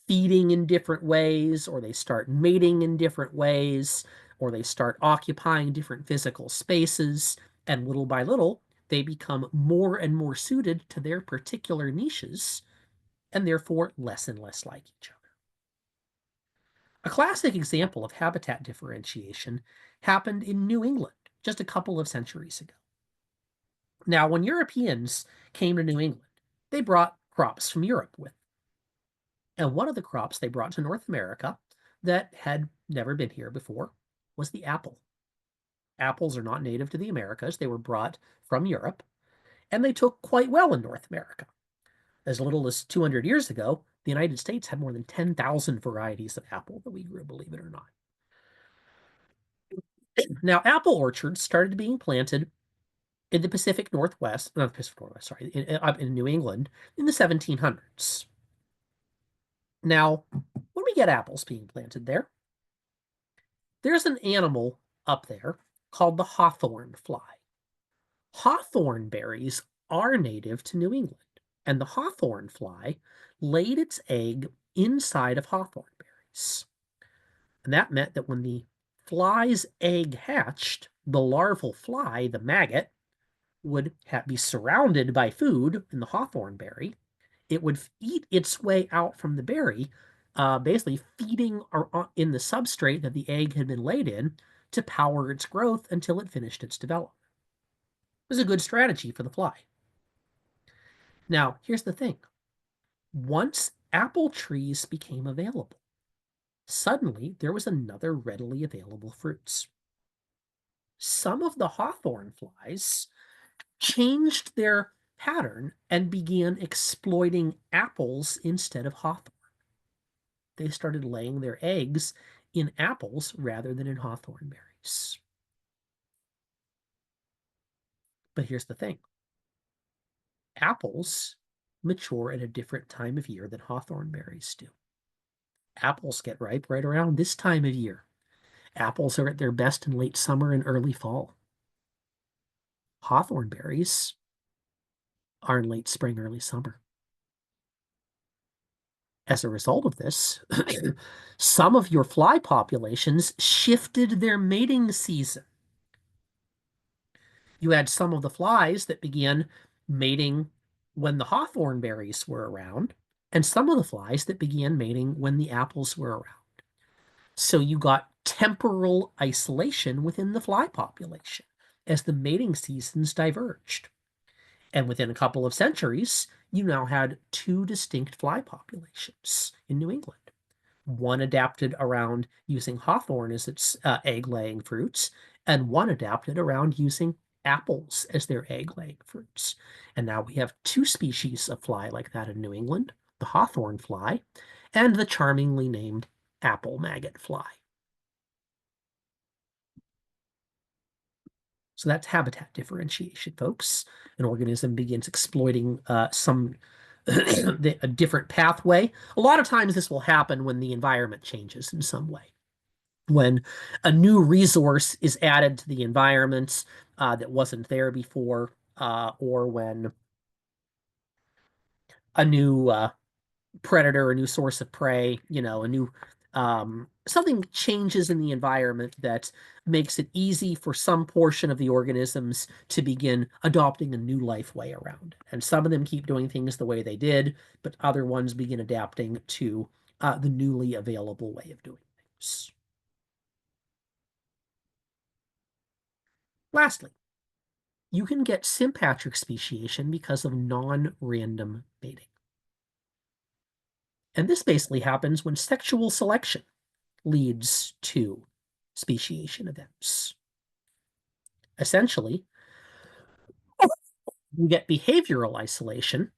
feeding in different ways, or they start mating in different ways, or they start occupying different physical spaces, and little by little, they become more and more suited to their particular niches, and therefore less and less like each other. A classic example of habitat differentiation happened in New England just a couple of centuries ago. Now, when Europeans came to New England, they brought crops from Europe with them. And one of the crops they brought to North America that had never been here before was the apple. Apples are not native to the Americas. They were brought from Europe, and they took quite well in North America. As little as 200 years ago, the United States had more than 10,000 varieties of apple that we grew, believe it or not. Now, apple orchards started being planted in the Pacific Northwest, not the Pacific Northwest, sorry, up in New England in the 1700s. Now, when we get apples being planted there, there's an animal up there called the hawthorn fly. Hawthorn berries are native to New England, and the hawthorn fly laid its egg inside of hawthorn berries. And that meant that when the fly's egg hatched, the larval fly, the maggot, would be surrounded by food in the hawthorn berry. It would eat its way out from the berry, basically feeding in the substrate that the egg had been laid in to power its growth until it finished its development. It was a good strategy for the fly. Now, here's the thing. Once apple trees became available, suddenly there was another readily available fruits. Some of the hawthorn flies changed their pattern and began exploiting apples instead of hawthorn. They started laying their eggs in apples rather than in hawthorn berries. But here's the thing. Apples mature at a different time of year than hawthorn berries do. Apples get ripe right around this time of year. Apples are at their best in late summer and early fall. Hawthorn berries are in late spring, early summer. As a result of this, some of your fly populations shifted their mating season. You had some of the flies that began mating when the hawthorn berries were around, and some of the flies that began mating when the apples were around. So you got temporal isolation within the fly population as the mating seasons diverged. And within a couple of centuries, you now had two distinct fly populations in New England. One adapted around using hawthorn as its egg-laying fruits, and one adapted around using apples as their egg-laying fruits. And now we have two species of fly like that in New England, the hawthorn fly and the charmingly named apple maggot fly. So that's habitat differentiation, folks. An organism begins exploiting a different pathway. A lot of times this will happen when the environment changes in some way. When a new resource is added to the environment that wasn't there before, or when a new predator, a new source of prey, a new something changes in the environment that makes it easy for some portion of the organisms to begin adopting a new life way around. And some of them keep doing things the way they did, but other ones begin adapting to the newly available way of doing things. Lastly, you can get sympatric speciation because of non-random mating. And this basically happens when sexual selection leads to speciation events. Essentially, you get behavioral isolation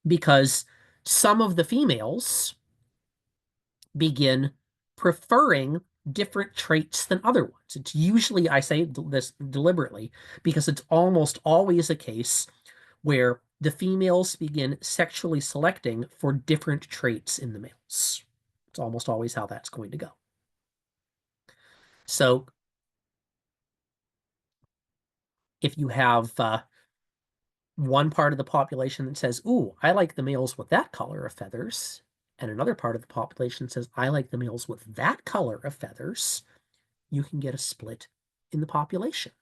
because some of the females begin preferring different traits than other ones. It's usually, I say this deliberately, because it's almost always a case where the females begin sexually selecting for different traits in the males. It's almost always how that's going to go. So if you have one part of the population that says, ooh, I like the males with that color of feathers, and another part of the population says, I like the males with that color of feathers, you can get a split in the population.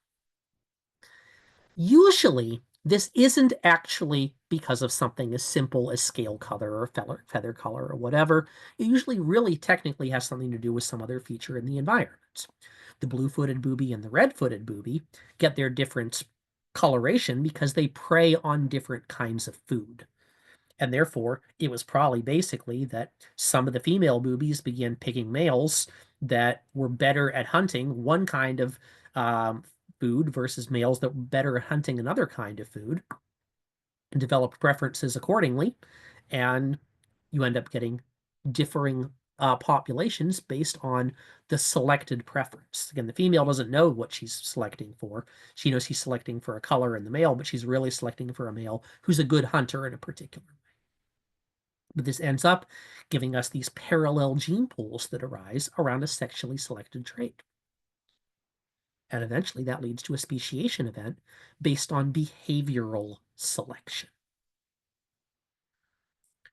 Usually, this isn't actually because of something as simple as scale color or feather color or whatever. It usually really technically has something to do with some other feature in the environment. The blue-footed booby and the red-footed booby get their different coloration because they prey on different kinds of food. And therefore, it was probably basically that some of the female boobies began picking males that were better at hunting one kind of food versus males that were better at hunting another kind of food, and developed preferences accordingly. And you end up getting differing populations based on the selected preference. Again, the female doesn't know what she's selecting for. She knows she's selecting for a color in the male, but she's really selecting for a male who's a good hunter in a particular way. But this ends up giving us these parallel gene pools that arise around a sexually selected trait. And eventually that leads to a speciation event based on behavioral selection.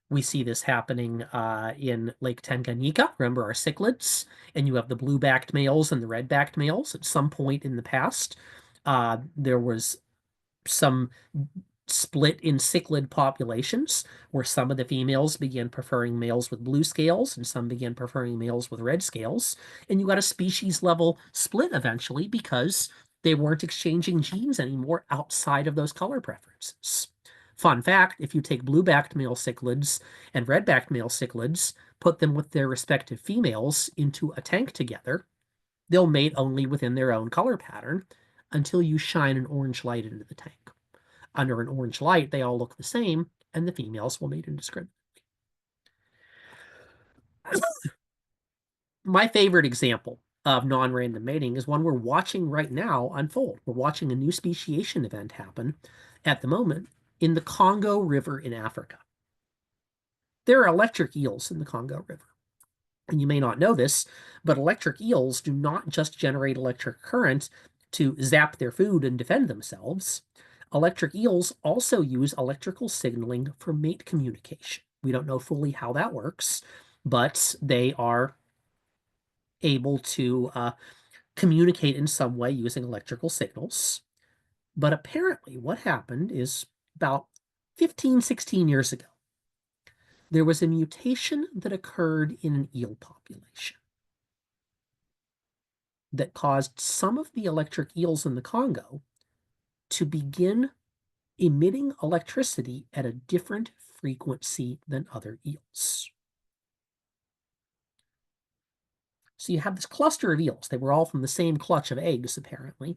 We see this happening in Lake Tanganyika. Remember our cichlids? And you have the blue-backed males and the red-backed males. At some point in the past, there was some split in cichlid populations where some of the females began preferring males with blue scales and some began preferring males with red scales. And you got a species level split eventually because they weren't exchanging genes anymore outside of those color preferences. Fun fact, if you take blue-backed male cichlids and red-backed male cichlids, put them with their respective females into a tank together, they'll mate only within their own color pattern until you shine an orange light into the tank. Under an orange light, they all look the same, and the females will mate indiscriminately. My favorite example of non-random mating is one we're watching right now unfold. We're watching a new speciation event happen at the moment in the Congo River in Africa. There are electric eels in the Congo River. And you may not know this, but electric eels do not just generate electric current to zap their food and defend themselves. Electric eels also use electrical signaling for mate communication. We don't know fully how that works, but they are able to communicate in some way using electrical signals. But apparently what happened is about 15, 16 years ago, there was a mutation that occurred in an eel population that caused some of the electric eels in the Congo to begin emitting electricity at a different frequency than other eels. So you have this cluster of eels. They were all from the same clutch of eggs, apparently,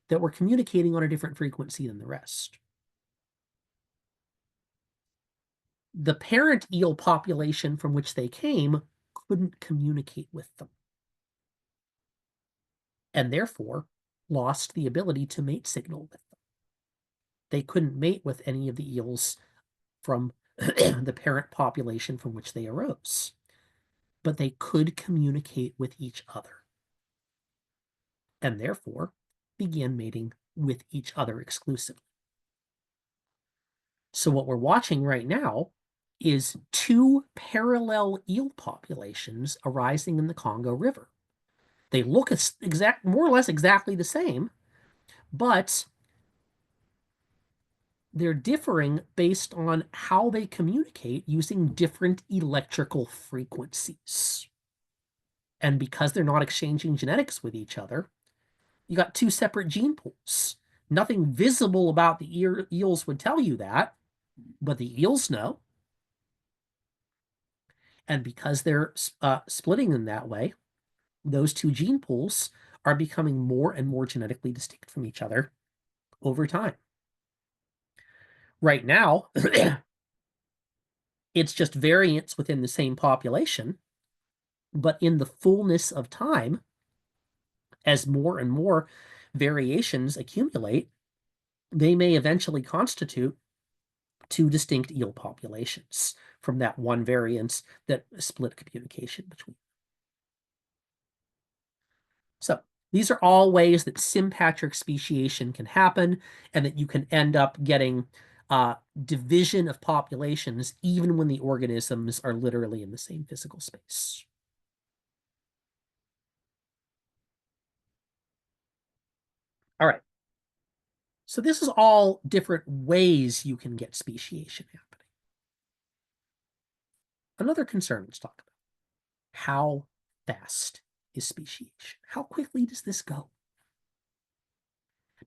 that were communicating on a different frequency than the rest. The parent eel population from which they came couldn't communicate with them, and therefore lost the ability to mate signal with them. They couldn't mate with any of the eels from the parent population from which they arose, but they could communicate with each other, and therefore began mating with each other exclusively. So what we're watching right now is two parallel eel populations arising in the Congo River. They look more or less exactly the same, but they're differing based on how they communicate using different electrical frequencies. And because they're not exchanging genetics with each other, you got two separate gene pools. Nothing visible about the eels would tell you that, but the eels know. And because they're splitting in that way, those two gene pools are becoming more and more genetically distinct from each other over time. Right now, it's just variants within the same population, but in the fullness of time, as more and more variations accumulate, they may eventually constitute two distinct eel populations from that one variance that split communication between. So these are all ways that sympatric speciation can happen and that you can end up getting division of populations even when the organisms are literally in the same physical space. All right. So this is all different ways you can get speciation happening. Another concern, let's talk about. How fast is speciation? How quickly does this go?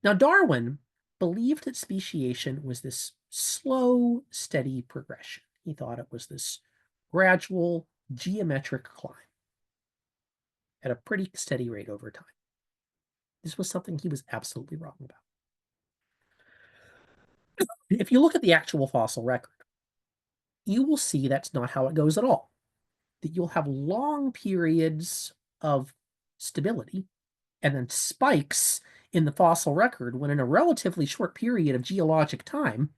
Now, Darwin believed that speciation was this slow, steady progression. He thought it was this gradual, geometric climb at a pretty steady rate over time. This was something he was absolutely wrong about. If you look at the actual fossil record, you will see that's not how it goes at all. That you'll have long periods of stability and then spikes in the fossil record when in a relatively short period of geologic time,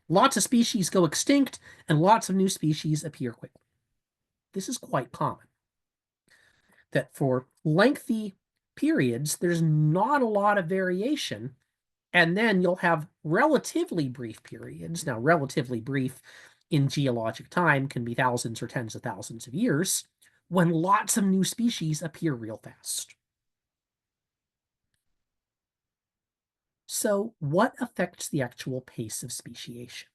lots of species go extinct and lots of new species appear quickly. This is quite common. That for lengthy periods, there's not a lot of variation, and then you'll have relatively brief periods. Now, relatively brief in geologic time can be thousands or tens of thousands of years, when lots of new species appear real fast. So what affects the actual pace of speciation?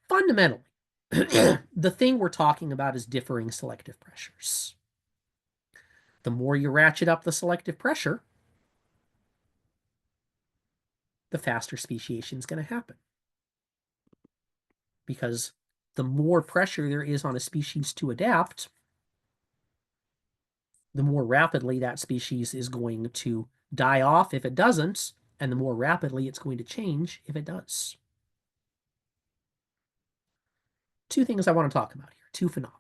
Fundamentally, the thing we're talking about is differing selective pressures. The more you ratchet up the selective pressure, the faster speciation is going to happen. Because the more pressure there is on a species to adapt, the more rapidly that species is going to die off if it doesn't, and the more rapidly it's going to change if it does. Two things I want to talk about here, two phenomena.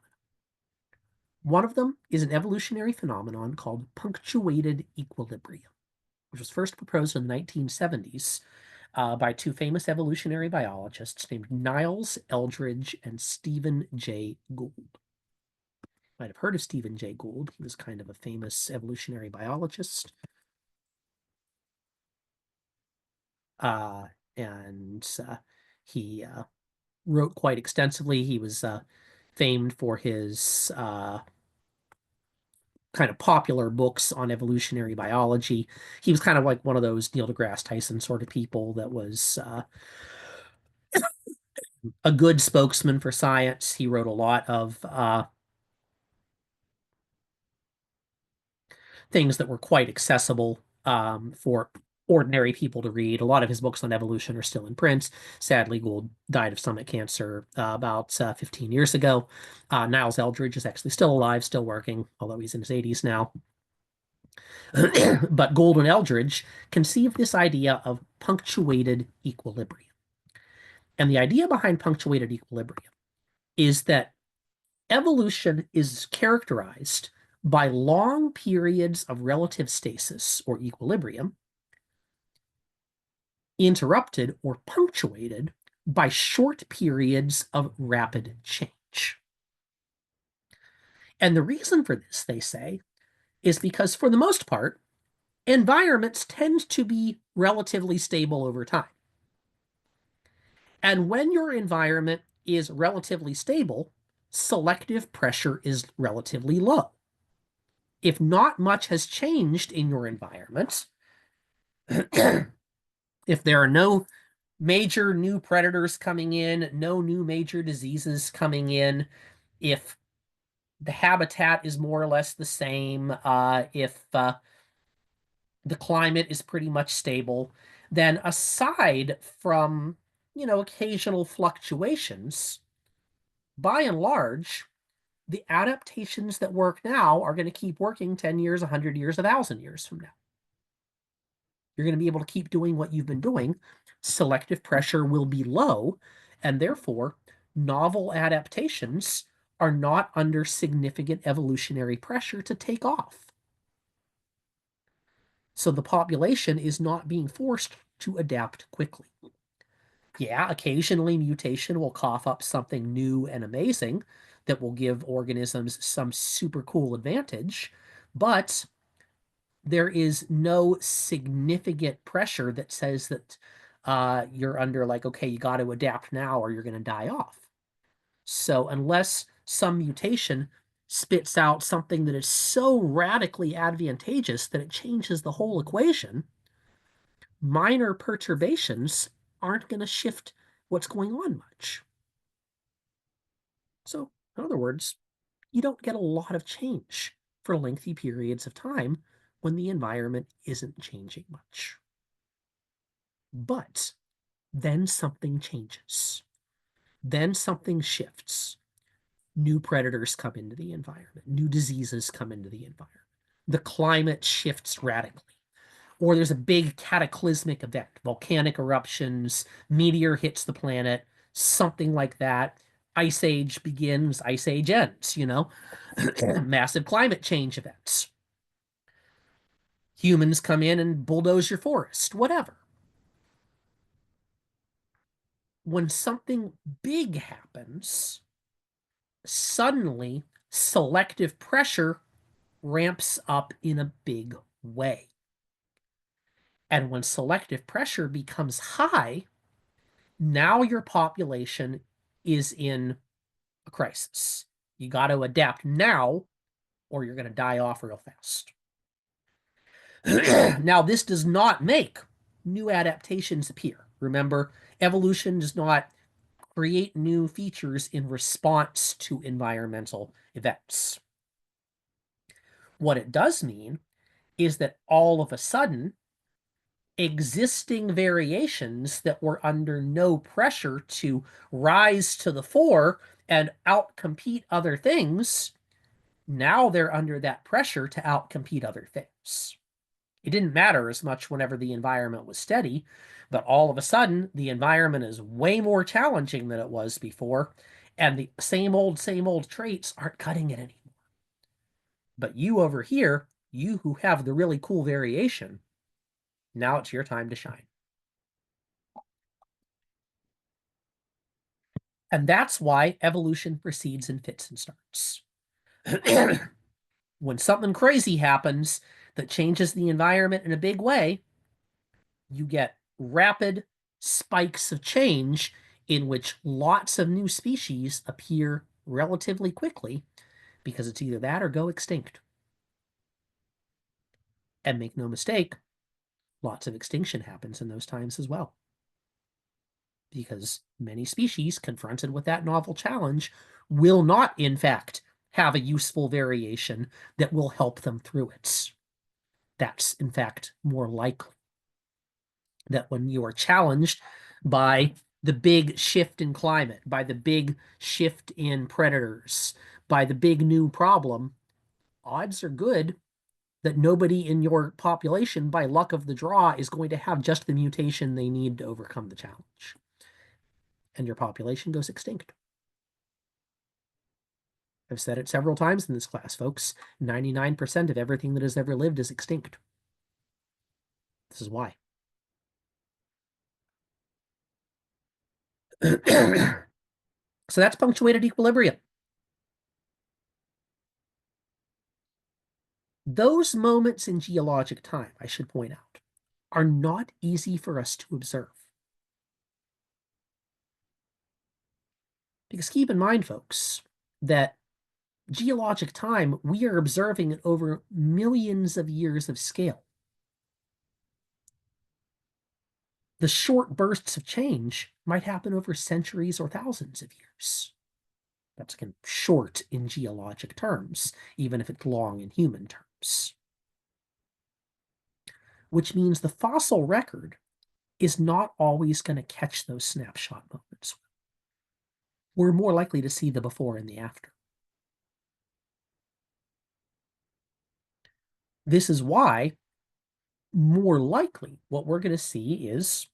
One of them is an evolutionary phenomenon called punctuated equilibrium, which was first proposed in the 1970s by two famous evolutionary biologists named Niles Eldredge and Stephen Jay Gould. You might have heard of Stephen Jay Gould. He was kind of a famous evolutionary biologist. and he wrote quite extensively. He was famed for his kind of popular books on evolutionary biology. He was kind of like one of those Neil deGrasse Tyson sort of people that was a good spokesman for science. He wrote a lot of things that were quite accessible for ordinary people to read. A lot of his books on evolution are still in print. Sadly, Gould died of stomach cancer about 15 years ago. Niles Eldredge is actually still alive, still working, although he's in his 80s now. But Gould and Eldredge conceived this idea of punctuated equilibrium. And the idea behind punctuated equilibrium is that evolution is characterized by long periods of relative stasis or equilibrium, interrupted or punctuated by short periods of rapid change. And the reason for this, they say, is because for the most part, environments tend to be relatively stable over time. And when your environment is relatively stable, selective pressure is relatively low. If not much has changed in your environment, if there are no major new predators coming in, no new major diseases coming in, if the habitat is more or less the same, if the climate is pretty much stable, then aside from, occasional fluctuations, by and large, the adaptations that work now are going to keep working 10 years, 100 years, 1,000 years from now. You're going to be able to keep doing what you've been doing. Selective pressure will be low, and therefore, novel adaptations are not under significant evolutionary pressure to take off. So the population is not being forced to adapt quickly. Yeah, occasionally mutation will cough up something new and amazing that will give organisms some super cool advantage, but there is no significant pressure that says that you're under like, okay, you got to adapt now or you're going to die off. So unless some mutation spits out something that is so radically advantageous that it changes the whole equation, minor perturbations aren't going to shift what's going on much. So, in other words, you don't get a lot of change for lengthy periods of time when the environment isn't changing much. But then something changes. Then something shifts. New predators come into the environment. New diseases come into the environment. The climate shifts radically. Or there's a big cataclysmic event, volcanic eruptions, meteor hits the planet, something like that. Ice age begins, ice age ends, massive climate change events. Humans come in and bulldoze your forest, whatever. When something big happens, suddenly selective pressure ramps up in a big way. And when selective pressure becomes high, now your population is in a crisis. You got to adapt now or you're going to die off real fast. Now, this does not make new adaptations appear. Remember, evolution does not create new features in response to environmental events. What it does mean is that all of a sudden, existing variations that were under no pressure to rise to the fore and outcompete other things, now they're under that pressure to outcompete other things. It didn't matter as much whenever the environment was steady, but all of a sudden, the environment is way more challenging than it was before, and the same old traits aren't cutting it anymore. But you over here, you who have the really cool variation, now it's your time to shine. And that's why evolution proceeds in fits and starts. When something crazy happens that changes the environment in a big way, you get rapid spikes of change in which lots of new species appear relatively quickly, because it's either that or go extinct. And make no mistake, lots of extinction happens in those times as well, because many species confronted with that novel challenge will not, in fact, have a useful variation that will help them through it. That's, in fact, more likely. That when you are challenged by the big shift in climate, by the big shift in predators, by the big new problem, odds are good that nobody in your population, by luck of the draw, is going to have just the mutation they need to overcome the challenge. And your population goes extinct. I've said it several times in this class, folks. 99% of everything that has ever lived is extinct. This is why. So that's punctuated equilibrium. Those moments in geologic time, I should point out, are not easy for us to observe. Because keep in mind, folks, that geologic time, we are observing it over millions of years of scale. The short bursts of change might happen over centuries or thousands of years. That's, again, short in geologic terms, even if it's long in human terms. Which means the fossil record is not always going to catch those snapshot moments. We're more likely to see the before and the after. This is why, more likely, what we're going to see is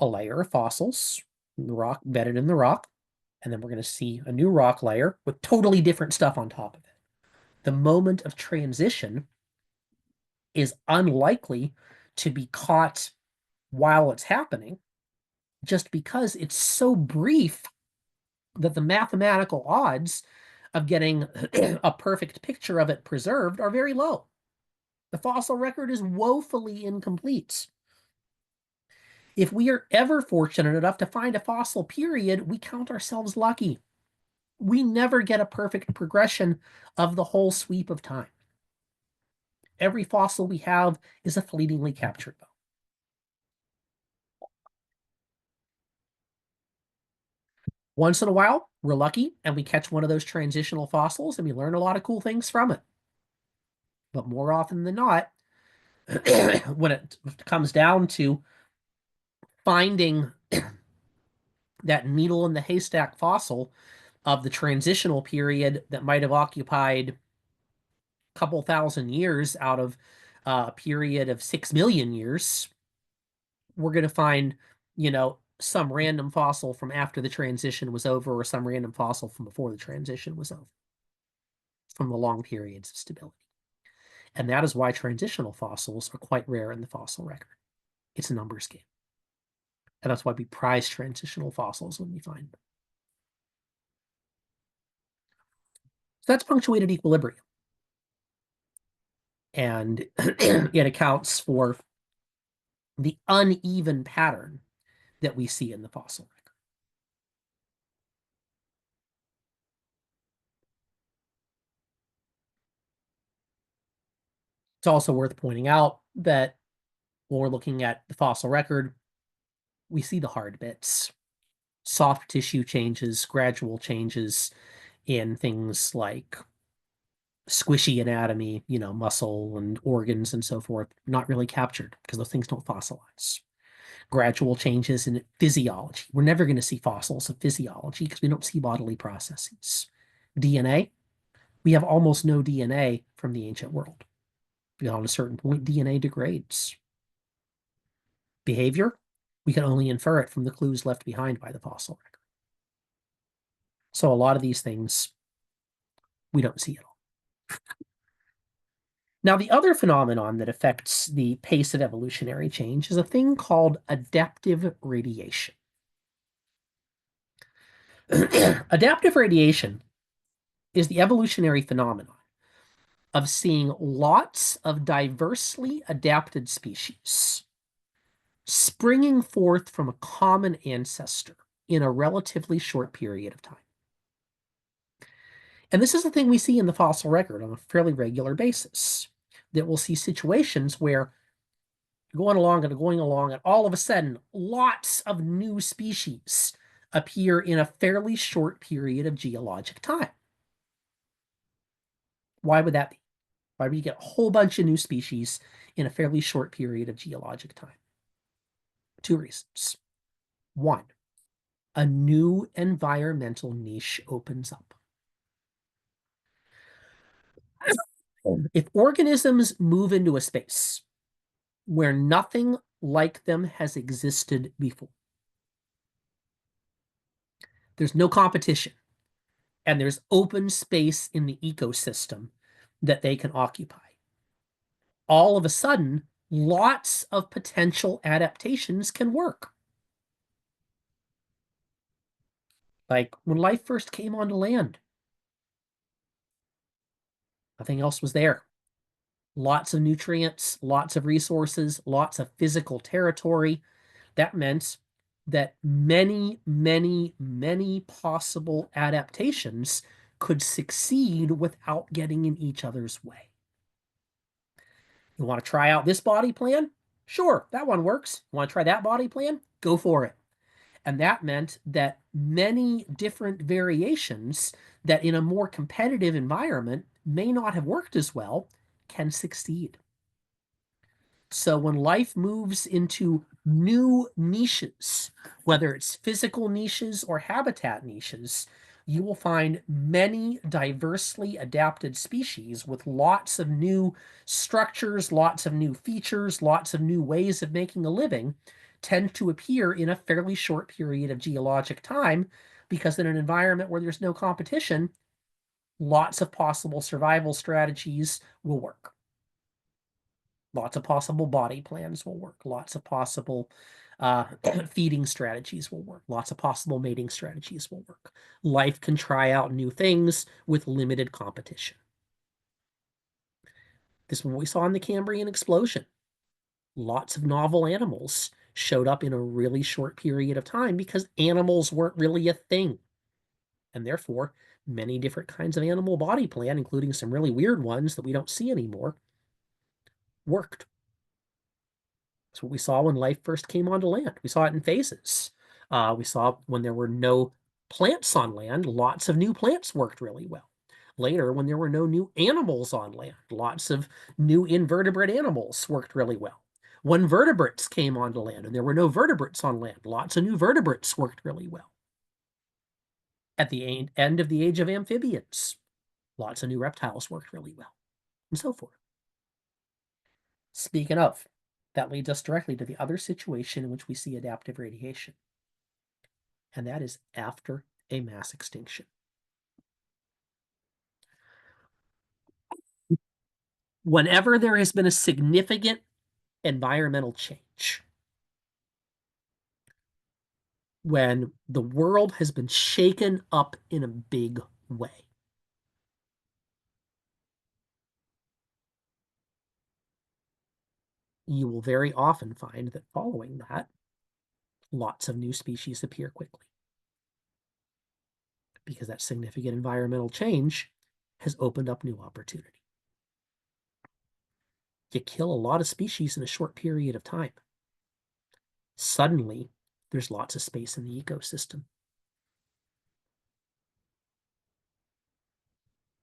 a layer of fossils, the rock bedded in the rock, and then we're going to see a new rock layer with totally different stuff on top of it. The moment of transition is unlikely to be caught while it's happening, just because it's so brief that the mathematical odds of getting a perfect picture of it preserved are very low. The fossil record is woefully incomplete. If we are ever fortunate enough to find a fossil period, we count ourselves lucky. We never get a perfect progression of the whole sweep of time. Every fossil we have is a fleetingly captured bone. Once in a while, we're lucky and we catch one of those transitional fossils and we learn a lot of cool things from it. But more often than not, when it comes down to finding that needle in the haystack fossil of the transitional period that might have occupied a couple thousand years out of a period of 6 million years, we're going to find, some random fossil from after the transition was over, or some random fossil from before the transition was over, from the long periods of stability. And that is why transitional fossils are quite rare in the fossil record. It's a numbers game. And that's why we prize transitional fossils when we find them. So that's punctuated equilibrium. And it accounts for the uneven pattern that we see in the fossil record. It's also worth pointing out that when we're looking at the fossil record, we see the hard bits, soft tissue changes, gradual changes in things like squishy anatomy, muscle and organs and so forth, not really captured because those things don't fossilize. Gradual changes in physiology. We're never going to see fossils of physiology because we don't see bodily processes. DNA, we have almost no DNA from the ancient world. Beyond a certain point, DNA degrades. Behavior, we can only infer it from the clues left behind by the fossil record. So a lot of these things we don't see at all. Now, the other phenomenon that affects the pace of evolutionary change is a thing called adaptive radiation. Adaptive radiation is the evolutionary phenomenon of seeing lots of diversely adapted species springing forth from a common ancestor in a relatively short period of time. And this is the thing we see in the fossil record on a fairly regular basis, that we'll see situations where going along, and all of a sudden, lots of new species appear in a fairly short period of geologic time. Why would that be? Why would you get a whole bunch of new species in a fairly short period of geologic time? Two reasons. One, a new environmental niche opens up. If organisms move into a space where nothing like them has existed before, there's no competition, and there's open space in the ecosystem that they can occupy, all of a sudden, lots of potential adaptations can work. Like when life first came onto land, nothing else was there. Lots of nutrients, lots of resources, lots of physical territory. That meant that many, many, many possible adaptations could succeed without getting in each other's way. You want to try out this body plan? Sure, that one works. You want to try that body plan? Go for it. And that meant that many different variations that in a more competitive environment may not have worked as well can succeed. So when life moves into new niches, whether it's physical niches or habitat niches, you will find many diversely adapted species with lots of new structures, lots of new features, lots of new ways of making a living tend to appear in a fairly short period of geologic time, because in an environment where there's no competition, lots of possible survival strategies will work. Lots of possible body plans will work. Lots of possible feeding strategies will work. Lots of possible mating strategies will work. Life can try out new things with limited competition. This is what we saw in the Cambrian explosion. Lots of novel animals showed up in a really short period of time because animals weren't really a thing. And therefore, many different kinds of animal body plan, including some really weird ones that we don't see anymore, worked. That's what we saw when life first came onto land. We saw it in phases. We saw when there were no plants on land, lots of new plants worked really well. Later, when there were no new animals on land, lots of new invertebrate animals worked really well. When vertebrates came onto land and there were no vertebrates on land, lots of new vertebrates worked really well. At the end of the age of amphibians, lots of new reptiles worked really well, and so forth. Speaking of, that leads us directly to the other situation in which we see adaptive radiation, and that is after a mass extinction. Whenever there has been a significant environmental change, when the world has been shaken up in a big way, you will very often find that following that, lots of new species appear quickly, because that significant environmental change has opened up new opportunity. You kill a lot of species in a short period of time. Suddenly, there's lots of space in the ecosystem.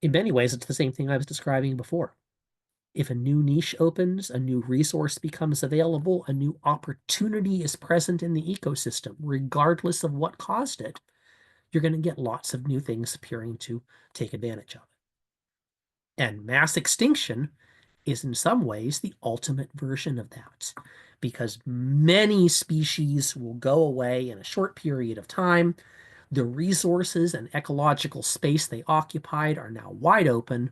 In many ways, it's the same thing I was describing before. If a new niche opens, a new resource becomes available, a new opportunity is present in the ecosystem, regardless of what caused it, you're going to get lots of new things appearing to take advantage of it. And mass extinction is in some ways the ultimate version of that, because many species will go away in a short period of time. The resources and ecological space they occupied are now wide open,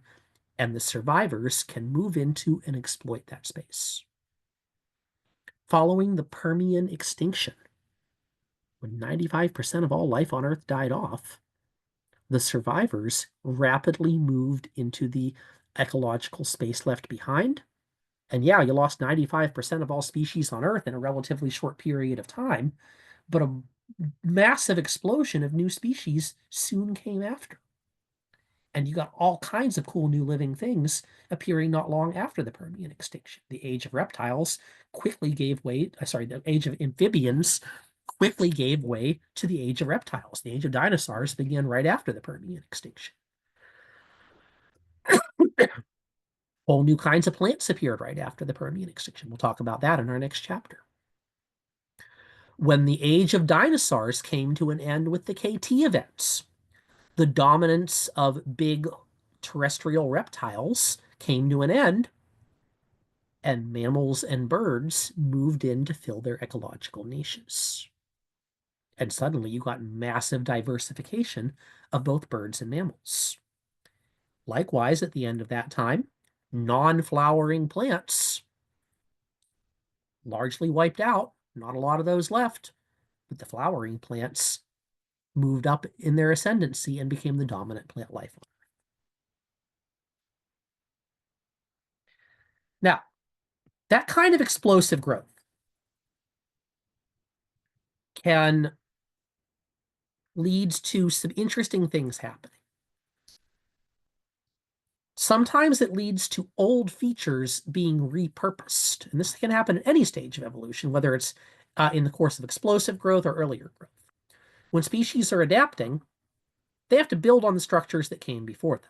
and the survivors can move into and exploit that space. Following the Permian extinction, when 95% of all life on Earth died off, the survivors rapidly moved into the ecological space left behind And yeah, you lost 95% of all species on Earth in a relatively short period of time, but a massive explosion of new species soon came after. And you got all kinds of cool new living things appearing not long after the Permian extinction. The age of reptiles quickly gave way, the age of amphibians quickly gave way to the age of reptiles. The age of dinosaurs began right after the Permian extinction. Whole new kinds of plants appeared right after the Permian extinction. We'll talk about that in our next chapter. When the age of dinosaurs came to an end with the KT events, the dominance of big terrestrial reptiles came to an end, and mammals and birds moved in to fill their ecological niches. And suddenly you got massive diversification of both birds and mammals. Likewise, at the end of that time, non-flowering plants largely wiped out. Not a lot of those left, but the flowering plants moved up in their ascendancy and became the dominant plant life on Earth. Now, that kind of explosive growth can lead to some interesting things happening. Sometimes it leads to old features being repurposed. And this can happen at any stage of evolution, whether it's in the course of explosive growth or earlier growth. When species are adapting, they have to build on the structures that came before them.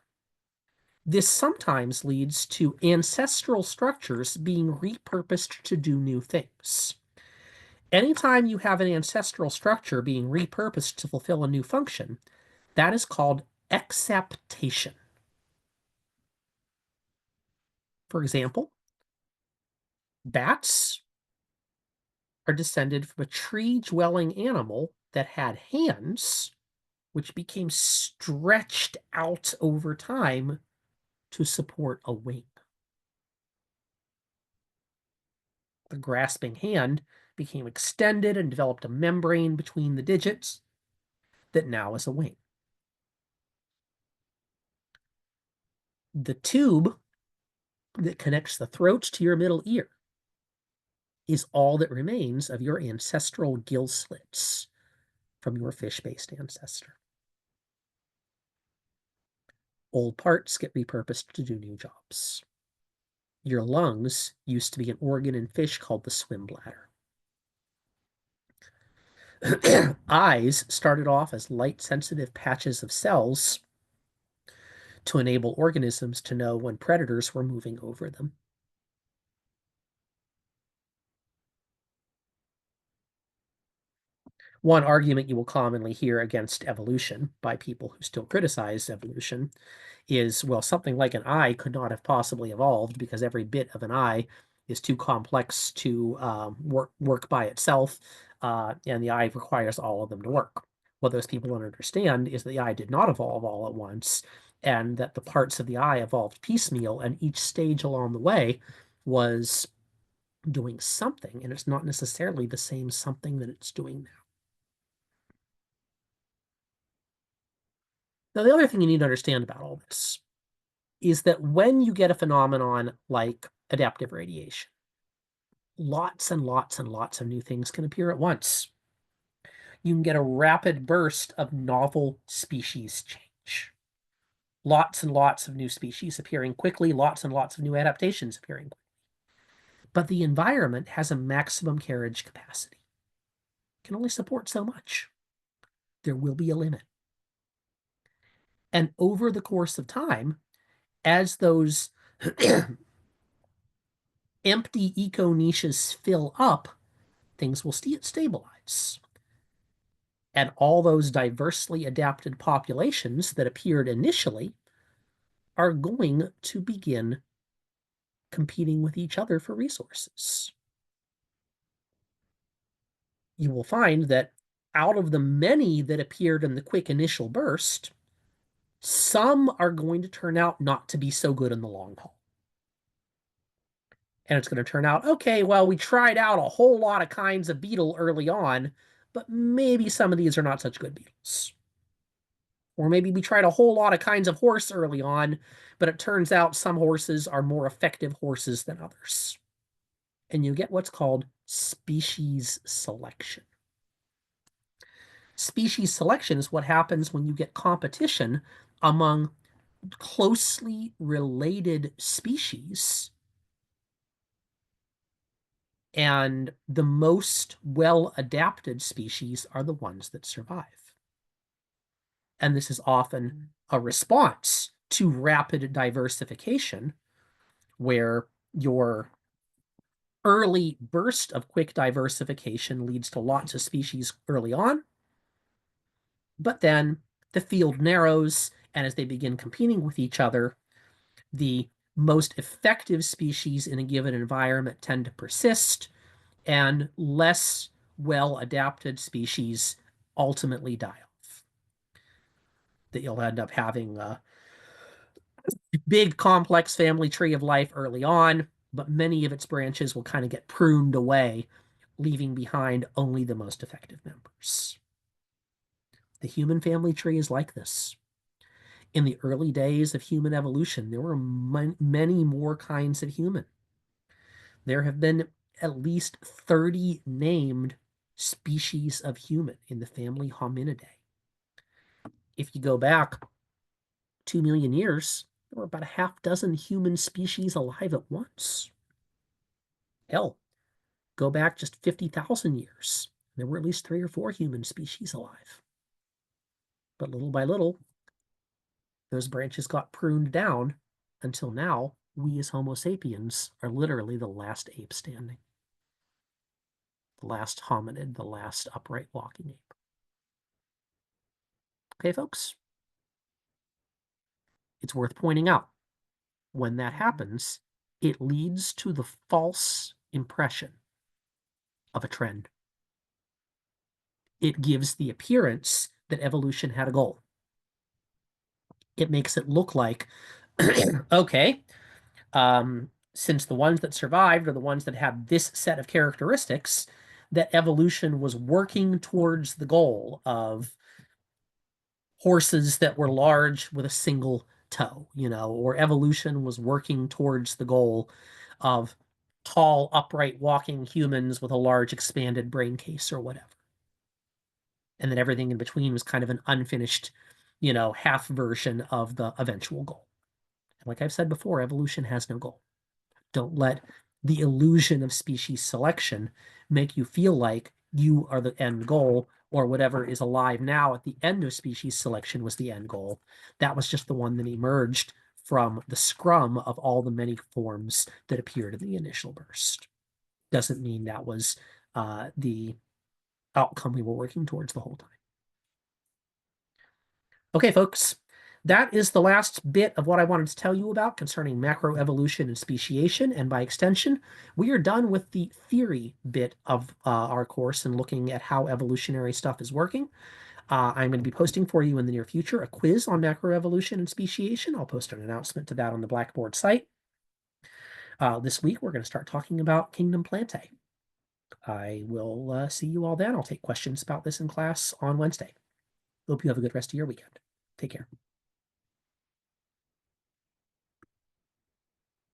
This sometimes leads to ancestral structures being repurposed to do new things. Anytime you have an ancestral structure being repurposed to fulfill a new function, that is called exaptation. For example, bats are descended from a tree-dwelling animal that had hands, which became stretched out over time to support a wing. The grasping hand became extended and developed a membrane between the digits that now is a wing. The tube that connects the throat to your middle ear is all that remains of your ancestral gill slits from your fish-based ancestor. Old parts get repurposed to do new jobs. Your lungs used to be an organ in fish called the swim bladder. Eyes started off as light-sensitive patches of cells to enable organisms to know when predators were moving over them. One argument you will commonly hear against evolution by people who still criticize evolution is, well, something like an eye could not have possibly evolved because every bit of an eye is too complex to work by itself, and the eye requires all of them to work. What those people don't understand is that the eye did not evolve all at once, and that the parts of the eye evolved piecemeal, and each stage along the way was doing something, and it's not necessarily the same something that it's doing now. Now, the other thing you need to understand about all this is that when you get a phenomenon like adaptive radiation, lots and lots and lots of new things can appear at once. You can get a rapid burst of novel species change. Lots and lots of new species appearing quickly, lots and lots of new adaptations appearing quickly. But the environment has a maximum carriage capacity. It can only support so much. There will be a limit. And over the course of time, as those empty eco niches fill up, things will stabilize. And all those diversely adapted populations that appeared initially are going to begin competing with each other for resources. You will find that out of the many that appeared in the quick initial burst, some are going to turn out not to be so good in the long haul. And it's going to turn out, okay, well, we tried out a whole lot of kinds of beetle early on, but maybe some of these are not such good beetles. Or maybe we tried a whole lot of kinds of horse early on, but it turns out some horses are more effective horses than others. And you get what's called species selection. Species selection is what happens when you get competition among closely related species, and the most well-adapted species are the ones that survive. And this is often a response to rapid diversification, where your early burst of quick diversification leads to lots of species early on, but then the field narrows, and as they begin competing with each other, the most effective species in a given environment tend to persist, and less well-adapted species ultimately die off. That you'll end up having a big, complex family tree of life early on, but many of its branches will kind of get pruned away, leaving behind only the most effective members. The human family tree is like this. In the early days of human evolution, there were many more kinds of human. There have been at least 30 named species of human in the family Hominidae. If you go back 2 million years, there were about a half dozen human species alive at once. Hell, go back just 50,000 years, there were at least 3 or 4 human species alive. But little by little, those branches got pruned down until now we as Homo sapiens are literally the last ape standing. The last hominid, the last upright walking ape. Okay, folks? It's worth pointing out, when that happens, it leads to the false impression of a trend. It gives the appearance that evolution had a goal. It makes it look like, okay, since the ones that survived are the ones that have this set of characteristics, that evolution was working towards the goal of horses that were large with a single toe, or evolution was working towards the goal of tall, upright walking humans with a large expanded brain case or whatever. And then everything in between was kind of an unfinished, half version of the eventual goal. And like I've said before, evolution has no goal. Don't let the illusion of species selection make you feel like you are the end goal, or whatever is alive now at the end of species selection was the end goal. That was just the one that emerged from the scrum of all the many forms that appeared in the initial burst. Doesn't mean that was the outcome we were working towards the whole time. Okay, folks, that is the last bit of what I wanted to tell you about concerning macroevolution and speciation, and by extension, we are done with the theory bit of our course and looking at how evolutionary stuff is working. I'm going to be posting for you in the near future a quiz on macroevolution and speciation. I'll post an announcement to that on the Blackboard site. This week, we're going to start talking about Kingdom Plantae. I will see you all then. I'll take questions about this in class on Wednesday. Hope you have a good rest of your weekend. Take care.